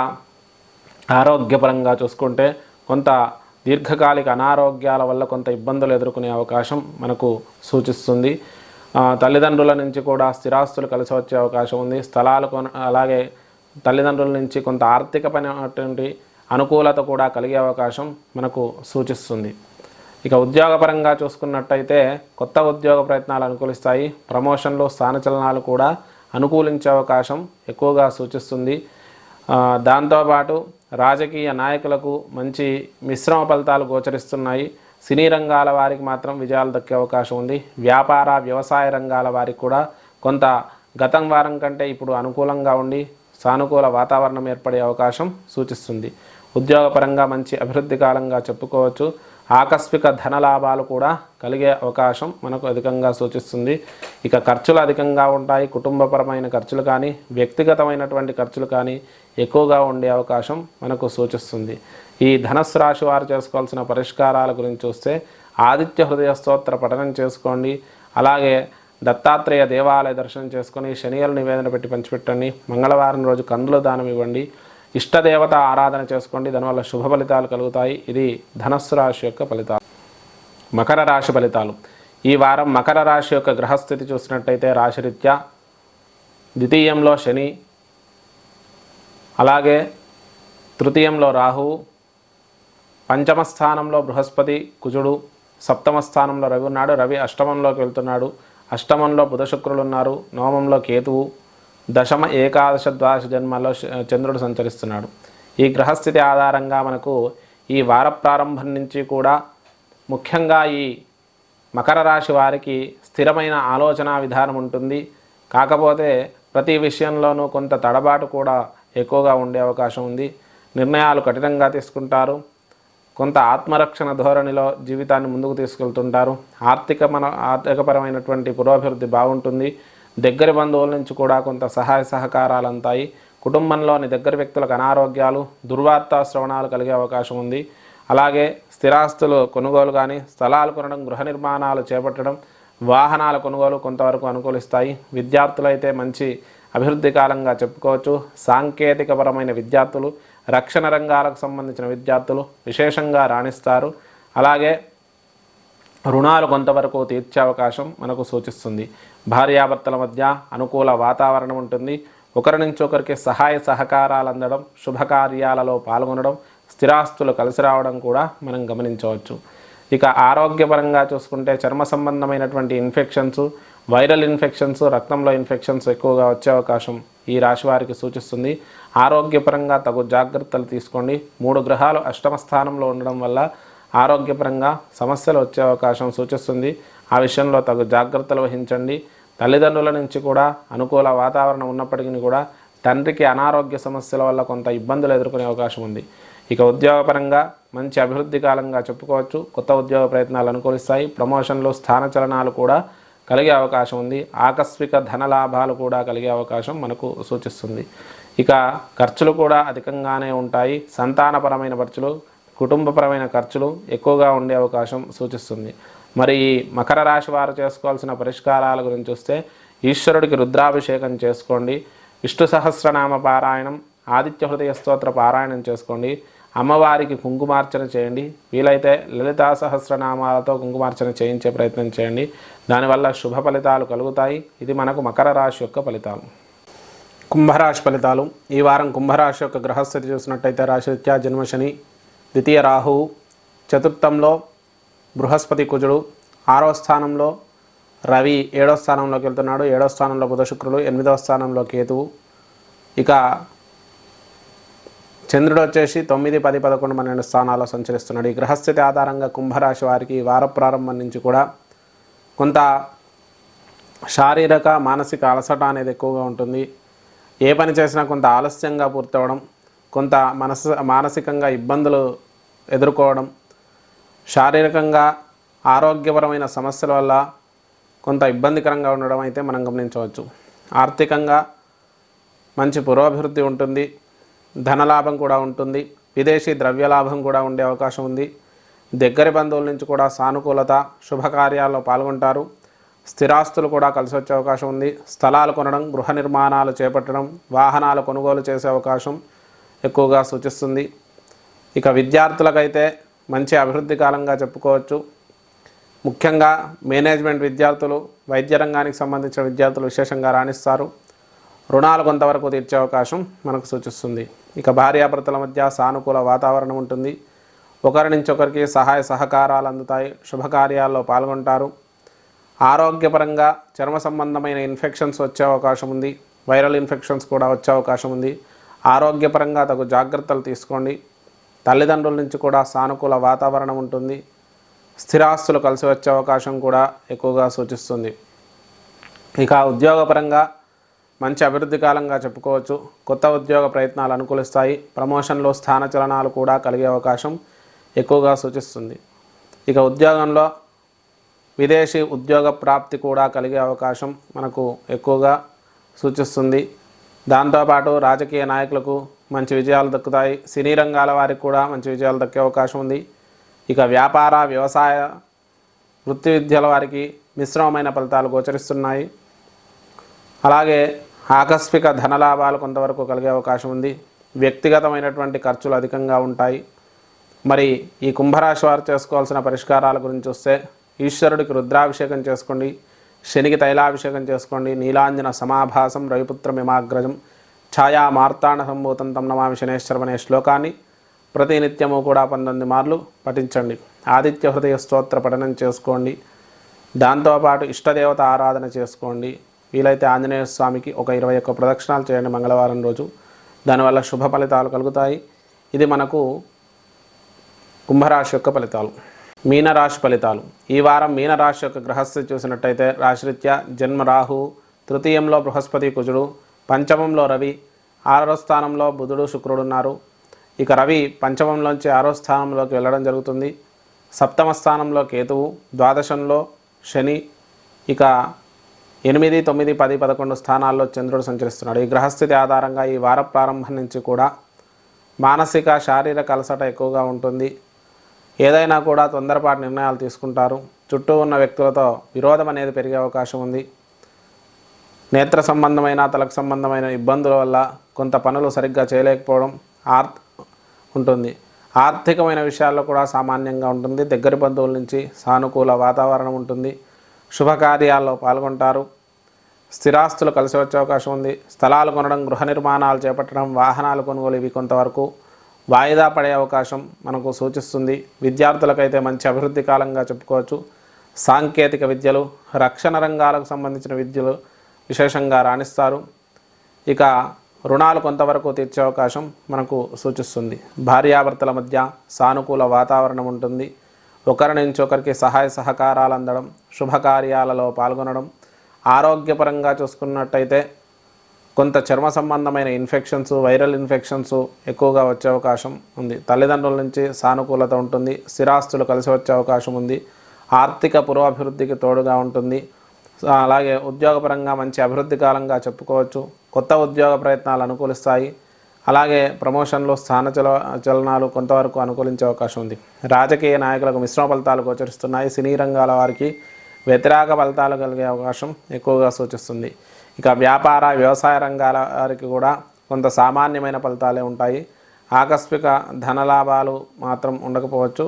ఆరోగ్యపరంగా చూసుకుంటే కొంత దీర్ఘకాలిక అనారోగ్యాల వల్ల కొంత ఇబ్బందులు ఎదుర్కొనే అవకాశం మనకు సూచిస్తుంది. తల్లిదండ్రుల నుంచి కూడా స్థిరాస్తులు కలిసి వచ్చే అవకాశం ఉంది. స్థలాలు అలాగే తల్లిదండ్రుల నుంచి కొంత ఆర్థికపరమైనటువంటి అనుకూలత కూడా కలిగే అవకాశం మనకు సూచిస్తుంది. ఇక ఉద్యోగపరంగా చూసుకున్నట్టయితే కొత్త ఉద్యోగ ప్రయత్నాలు అనుకూలిస్తాయి. ప్రమోషన్లు, స్థానచలనాలు కూడా అనుకూలించే అవకాశం ఎక్కువగా సూచిస్తుంది. దాంతోపాటు రాజకీయ నాయకులకు మంచి మిశ్రమ ఫలితాలు గోచరిస్తున్నాయి. సినీ రంగాల వారికి మాత్రం విజయాలు దక్కే అవకాశం ఉంది. వ్యాపార, వ్యవసాయ రంగాల వారికి కూడా కొంత గతం వారం కంటే ఇప్పుడు అనుకూలంగా ఉండి సానుకూల వాతావరణం ఏర్పడే అవకాశం సూచిస్తుంది. ఉద్యోగపరంగా మంచి అభివృద్ధి కాలంగా చెప్పుకోవచ్చు. ఆకస్మిక ధన లాభాలు కూడా కలిగే అవకాశం మనకు అధికంగా సూచిస్తుంది. ఇక ఖర్చులు అధికంగా ఉంటాయి. కుటుంబపరమైన ఖర్చులు కానీ, వ్యక్తిగతమైనటువంటి ఖర్చులు కానీ ఎక్కువగా ఉండే అవకాశం మనకు సూచిస్తుంది. ఈ ధనస్సు రాశి వారు చేసుకోవాల్సిన పరిష్కారాల గురించి చూస్తే ఆదిత్య హృదయ స్తోత్ర పఠనం చేసుకోండి. అలాగే దత్తాత్రేయ దేవాలయ దర్శనం చేసుకొని శనియలు నివేదన పెట్టి పంచిపెట్టండి. మంగళవారం రోజు కందుల దానం ఇవ్వండి. ఇష్టదేవత ఆరాధన చేసుకోండి. దానివల్ల శుభ ఫలితాలు కలుగుతాయి. ఇది ధనస్సు రాశి యొక్క ఫలితాలు. మకర రాశి ఫలితాలు. ఈ వారం మకర రాశి యొక్క గ్రహస్థితి చూసినట్టయితే రాశిరీత్యా ద్వితీయంలో శని, అలాగే తృతీయంలో రాహువు, పంచమ స్థానంలో బృహస్పతి, కుజుడు, సప్తమ స్థానంలో రవి ఉన్నాడు. రవి అష్టమంలోకి వెళ్తున్నాడు. అష్టమంలో బుధ శుక్రులు ఉన్నారు. నవమంలో కేతువు, దశమ, ఏకాదశ, ద్వాదశ జన్మల్లో చంద్రుడు సంచరిస్తున్నాడు. ఈ గ్రహస్థితి ఆధారంగా మనకు ఈ వార ప్రారంభం నుంచి కూడా ముఖ్యంగా ఈ మకర రాశి వారికి స్థిరమైన ఆలోచన విధానం ఉంటుంది. కాకపోతే ప్రతి విషయంలోనూ కొంత తడబాటు కూడా ఎక్కువగా ఉండే అవకాశం ఉంది. నిర్ణయాలు కఠినంగా తీసుకుంటారు. కొంత ఆత్మరక్షణ ధోరణిలో జీవితాన్ని ముందుకు తీసుకెళ్తుంటారు. ఆర్థికపరమైనటువంటి పురోభివృద్ధి బాగుంటుంది. దగ్గర బంధువుల నుంచి కూడా కొంత సహాయ సహకారాలు అంతాయి. కుటుంబంలోని దగ్గర వ్యక్తులకు అనారోగ్యాలు, దుర్వార్తా శ్రవణాలు కలిగే అవకాశం ఉంది. అలాగే స్థిరాస్తులు కొనుగోలు కానీ, స్థలాలు కొనడం, గృహ నిర్మాణాలు చేపట్టడం, వాహనాల కొనుగోలు కొంతవరకు అనుకూలిస్తాయి. విద్యార్థులైతే మంచి అభివృద్ధి కాలంగా చెప్పుకోవచ్చు. సాంకేతికపరమైన విద్యార్థులు, రక్షణ రంగాలకు సంబంధించిన విద్యార్థులు విశేషంగా రాణిస్తారు. అలాగే రుణాలు కొంతవరకు తీర్చే అవకాశం మనకు సూచిస్తుంది. భార్యాభర్తల మధ్య అనుకూల వాతావరణం ఉంటుంది. ఒకరి నుంచి ఒకరికి సహాయ సహకారాలు అందడం, శుభకార్యాలలో పాల్గొనడం, స్థిరాస్తులు కలిసి రావడం కూడా మనం గమనించవచ్చు. ఇక ఆరోగ్యపరంగా చూసుకుంటే చర్మ సంబంధమైనటువంటి ఇన్ఫెక్షన్స్, వైరల్ ఇన్ఫెక్షన్స్, రక్తంలో ఇన్ఫెక్షన్స్ ఎక్కువగా వచ్చే అవకాశం ఈ రాశి వారికి సూచిస్తుంది. ఆరోగ్యపరంగా తగు జాగ్రత్తలు తీసుకోండి. 3 గ్రహాలు అష్టమ స్థానంలో ఉండడం వల్ల ఆరోగ్యపరంగా సమస్యలు వచ్చే అవకాశం సూచిస్తుంది. ఆ విషయంలో తగు జాగ్రత్తలు వహించండి. తల్లిదండ్రుల నుంచి కూడా అనుకూల వాతావరణం ఉన్నప్పటికీ కూడా తండ్రికి అనారోగ్య సమస్యల వల్ల కొంత ఇబ్బందులు ఎదుర్కొనే అవకాశం ఉంది. ఇక ఉద్యోగపరంగా మంచి అభివృద్ధి కాలంగా చెప్పుకోవచ్చు. కొత్త ఉద్యోగ ప్రయత్నాలు అనుకూలిస్తాయి. ప్రమోషన్లు, స్థానచలనాలు కూడా కలిగే అవకాశం ఉంది. ఆకస్మిక ధన లాభాలు కూడా కలిగే అవకాశం మనకు సూచిస్తుంది. ఇక ఖర్చులు కూడా అధికంగానే ఉంటాయి. సంతానపరమైన ఖర్చులు, కుటుంబపరమైన ఖర్చులు ఎక్కువగా ఉండే అవకాశం సూచిస్తుంది. మరి ఈ మకర రాశి వారు చేసుకోవాల్సిన పరిష్కారాల గురించి చూస్తే ఈశ్వరుడికి రుద్రాభిషేకం చేసుకోండి. విష్ణు సహస్రనామ పారాయణం, ఆదిత్య హృదయ స్తోత్ర పారాయణం చేసుకోండి. అమ్మవారికి కుంకుమార్చన చేయండి. వీలైతే లలితా సహస్రనామాలతో కుంకుమార్చన చేయించే ప్రయత్నం చేయండి. దానివల్ల శుభ ఫలితాలు కలుగుతాయి. ఇది మనకు మకర రాశి యొక్క ఫలితాలు. కుంభరాశి ఫలితాలు. ఈ వారం కుంభరాశి యొక్క గ్రహస్థితి చూసినట్టయితే రాశిరీత్యా జన్మశని, ద్వితీయ రాహువు, చతుర్థంలో బృహస్పతి కుజుడు, 6వ స్థానంలో రవి 7వ స్థానంలోకి వెళ్తున్నాడు, 7వ స్థానంలో బుధ శుక్రుడు, 8వ స్థానంలో కేతువు. ఇక చంద్రుడు వచ్చేసి 9, 10, 11, 12 స్థానాల్లో సంచరిస్తున్నాడు. ఈ గ్రహస్థితి ఆధారంగా కుంభరాశి వారికి వార ప్రారంభం నుంచి కూడా కొంత శారీరక మానసిక అలసట అనేది ఎక్కువగా ఉంటుంది. ఏ పని చేసినా కొంత ఆలస్యంగా పూర్తవడం, కొంత మానసికంగా ఇబ్బందులు ఎదుర్కోవడం, శారీరకంగా ఆరోగ్యపరమైన సమస్యల వల్ల కొంత ఇబ్బందికరంగా ఉండడం అయితే మనం గమనించవచ్చు. ఆర్థికంగా మంచి పురోభివృద్ధి ఉంటుంది, ధనలాభం కూడా ఉంటుంది, విదేశీ ద్రవ్యలాభం కూడా ఉండే అవకాశం ఉంది. దగ్గరి బంధువుల నుంచి కూడా సానుకూలత, శుభకార్యాల్లో పాల్గొంటారు. స్థిరాస్తులు కూడా కలిసి వచ్చే అవకాశం ఉంది. స్థలాలు కొనడం, గృహ నిర్మాణాలు చేపట్టడం, వాహనాలు కొనుగోలు చేసే అవకాశం ఎక్కువగా సూచిస్తుంది. ఇక విద్యార్థులకైతే మంచి అభివృద్ధి కాలంగా చెప్పుకోవచ్చు. ముఖ్యంగా మేనేజ్మెంట్ విద్యార్థులు, వైద్య రంగానికి సంబంధించిన విద్యార్థులు విశేషంగా రాణిస్తారు. రుణాలు కొంతవరకు తీర్చే అవకాశం మనకు సూచిస్తుంది. ఇక భార్యాభర్తల మధ్య సానుకూల వాతావరణం ఉంటుంది. ఒకరి నుంచి ఒకరికి సహాయ సహకారాలు అందుతాయి. శుభకార్యాల్లో పాల్గొంటారు. ఆరోగ్యపరంగా చర్మ సంబంధమైన ఇన్ఫెక్షన్స్ వచ్చే అవకాశం ఉంది. వైరల్ ఇన్ఫెక్షన్స్ కూడా వచ్చే అవకాశం ఉంది. ఆరోగ్యపరంగా తగు జాగ్రత్తలు తీసుకోండి. తల్లిదండ్రుల నుంచి కూడా సానుకూల వాతావరణం ఉంటుంది. స్థిరాస్తులు కలిసి వచ్చే అవకాశం కూడా ఎక్కువగా సూచిస్తుంది. ఇక ఉద్యోగపరంగా మంచి అభివృద్ధి కాలంగా చెప్పుకోవచ్చు. కొత్త ఉద్యోగ ప్రయత్నాలు అనుకూలిస్తాయి. ప్రమోషన్లు, స్థానచలనాలు కూడా కలిగే అవకాశం ఎక్కువగా సూచిస్తుంది. ఇక ఉద్యోగంలో విదేశీ ఉద్యోగ ప్రాప్తి కూడా కలిగే అవకాశం మనకు ఎక్కువగా సూచిస్తుంది. దాంతోపాటు రాజకీయ నాయకులకు మంచి విజయాలు దక్కుతాయి. సినీ రంగాల వారికి కూడా మంచి విజయాలు దక్కే అవకాశం ఉంది. ఇక వ్యాపార, వ్యవసాయ, వృత్తి విద్యల వారికి మిశ్రమమైన ఫలితాలు గోచరిస్తున్నాయి. అలాగే ఆకస్మిక ధనలాభాలు కొంతవరకు కలిగే అవకాశం ఉంది. వ్యక్తిగతమైనటువంటి ఖర్చులు అధికంగా ఉంటాయి. మరి ఈ కుంభరాశి వారు చేసుకోవాల్సిన పరిష్కారాల గురించి వస్తే, ఈశ్వరుడికి రుద్రాభిషేకం చేసుకోండి, శనికి తైలాభిషేకం చేసుకోండి. నీలాంజన సమాభాసం రవిపుత్రమిమాగ్రజం ఛాయా మార్తాండ సంభూతం తం నమామి శనేశ్వరం అనే శ్లోకాన్ని ప్రతినిత్యము కూడా 19 మార్లు పఠించండి. ఆదిత్య హృదయ స్తోత్ర పఠనం చేసుకోండి. దాంతోపాటు ఇష్టదేవత ఆరాధన చేసుకోండి. వీలైతే ఆంజనేయ స్వామికి ఒక 21 ప్రదక్షిణాలు చేయండి మంగళవారం రోజు. దానివల్ల శుభ ఫలితాలు కలుగుతాయి. ఇది మనకు కుంభరాశి యొక్క ఫలితాలు. మీనరాశి ఫలితాలు. ఈ వారం మీనరాశి యొక్క గ్రహస్థితి చూసినట్టయితే రాశిరీత్యా జన్మ రాహు, తృతీయంలో బృహస్పతి కుజుడు, పంచమంలో రవి, 6వ స్థానంలో బుధుడు శుక్రుడు ఉన్నారు. ఇక రవి పంచమంలోంచి 6వ స్థానంలోకి వెళ్ళడం జరుగుతుంది. సప్తమ స్థానంలో కేతువు, ద్వాదశంలో శని, ఇక 8, 9, 10, 11 స్థానాల్లో చంద్రుడు సంచరిస్తున్నాడు. ఈ గ్రహస్థితి ఆధారంగా ఈ వార ప్రారంభం నుంచి కూడా మానసిక, శారీరక అలసట ఎక్కువగా ఉంటుంది. ఏదైనా కూడా తొందరపాటు నిర్ణయాలు తీసుకుంటారు. చుట్టూ ఉన్న వ్యక్తులతో విరోధం అనేది పెరిగే అవకాశం ఉంది. నేత్ర సంబంధమైన, తలకు సంబంధమైన ఇబ్బందుల వల్ల కొంత పనులు సరిగ్గా చేయలేకపోవడం ఉంటుంది. ఆర్థికమైన విషయాల్లో కూడా సామాన్యంగా ఉంటుంది. దగ్గరి బంధువుల నుంచి సానుకూల వాతావరణం ఉంటుంది. శుభకార్యాల్లో పాల్గొంటారు. స్థిరాస్తులు కలిసి వచ్చే అవకాశం ఉంది. స్థలాలు కొనడం, గృహ నిర్మాణాలు చేపట్టడం, వాహనాలు కొనుగోలు ఇవి కొంతవరకు వాయిదా పడే అవకాశం మనకు సూచిస్తుంది. విద్యార్థులకైతే మంచి అభివృద్ధి కాలంగా చెప్పుకోవచ్చు. సాంకేతిక విద్యలు, రక్షణ రంగాలకు సంబంధించిన విద్యలు విశేషంగా రాణిస్తారు. ఇక రుణాలు కొంతవరకు తీర్చే అవకాశం మనకు సూచిస్తుంది. భార్యాభర్తల మధ్య సానుకూల వాతావరణం ఉంటుంది. ఒకరి నుంచి ఒకరికి సహాయ సహకారాలు అందడం, శుభకార్యాలలో పాల్గొనడం. ఆరోగ్యపరంగా చూసుకున్నట్టయితే కొంత చర్మ సంబంధమైన ఇన్ఫెక్షన్స్, వైరల్ ఇన్ఫెక్షన్స్ ఎక్కువగా వచ్చే అవకాశం ఉంది. తల్లిదండ్రుల నుంచి సానుకూలత ఉంటుంది. స్థిరాస్తులు కలిసి వచ్చే అవకాశం ఉంది. ఆర్థిక పురోభివృద్ధికి తోడుగా ఉంటుంది. అలాగే ఉద్యోగపరంగా మంచి అభివృద్ధి కాలంగా చెప్పుకోవచ్చు. కొత్త ఉద్యోగ ప్రయత్నాలు అనుకూలిస్తాయి. అలాగే ప్రమోషన్లు, చలనాలు కొంతవరకు అనుకూలించే అవకాశం ఉంది. రాజకీయ నాయకులకు మిశ్రమ ఫలితాలు గోచరిస్తున్నాయి. సినీ రంగాల వారికి వ్యతిరేక ఫలితాలు కలిగే అవకాశం ఎక్కువగా సూచిస్తుంది. ఇక వ్యాపార, వ్యవసాయ రంగాల వారికి కూడా కొంత సామాన్యమైన ఫలితాలే ఉంటాయి. ఆకస్మిక ధనలాభాలు మాత్రం ఉండకపోవచ్చు.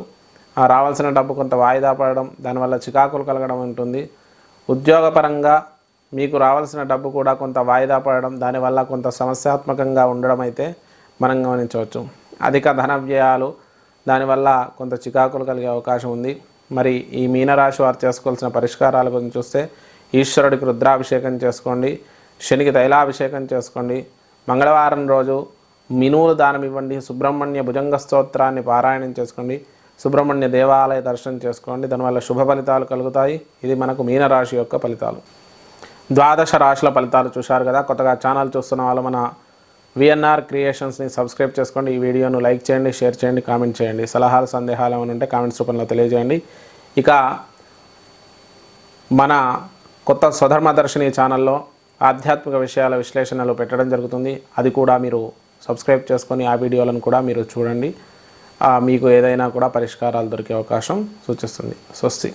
రావాల్సిన డబ్బు కొంత వాయిదా పడడం, దానివల్ల చికాకులు కలగడం ఉంటుంది. ఉద్యోగపరంగా మీకు రావాల్సిన డబ్బు కూడా కొంత వాయిదా పడడం, దానివల్ల కొంత సమస్యాత్మకంగా ఉండడం అయితే మనం గమనించవచ్చు. అధిక ధన వ్యయాలు, దానివల్ల కొంత చికాకులు కలిగే అవకాశం ఉంది. మరి ఈ మీనరాశి వారు చేసుకోవాల్సిన పరిష్కారాల గురించి చూస్తే, ఈశ్వరుడికి రుద్రాభిషేకం చేసుకోండి, శనికి తైలాభిషేకం చేసుకోండి, మంగళవారం రోజు మినువులు దానం ఇవ్వండి, సుబ్రహ్మణ్య భుజంగ స్తోత్రాన్ని పారాయణం చేసుకోండి, సుబ్రహ్మణ్య దేవాలయ దర్శనం చేసుకోండి. దానివల్ల శుభ ఫలితాలు కలుగుతాయి. ఇది మనకు మీనరాశి యొక్క ఫలితాలు. 12 రాశుల ఫలితాలు చూశారు కదా. కొత్తగా ఛానల్ చూస్తున్న వాళ్ళు మన విఎన్ఆర్ క్రియేషన్స్ని సబ్స్క్రైబ్ చేసుకోండి. ఈ వీడియోను లైక్ చేయండి, షేర్ చేయండి, కామెంట్ చేయండి. సలహాలు సందేహాలు ఏమైనా ఉంటే కామెంట్స్ రూపంలో తెలియజేయండి. ఇక మన కొత్త స్వధర్మదర్శిని ఛానల్లో ఆధ్యాత్మిక విషయాల విశ్లేషణలు పెట్టడం జరుగుతుంది. అది కూడా మీరు సబ్స్క్రైబ్ చేసుకొని ఆ వీడియోలను కూడా మీరు చూడండి. మీకు ఏదైనా కూడా పరిష్కారాలు దొరికే అవకాశం సూచిస్తుంది. స్వస్తి.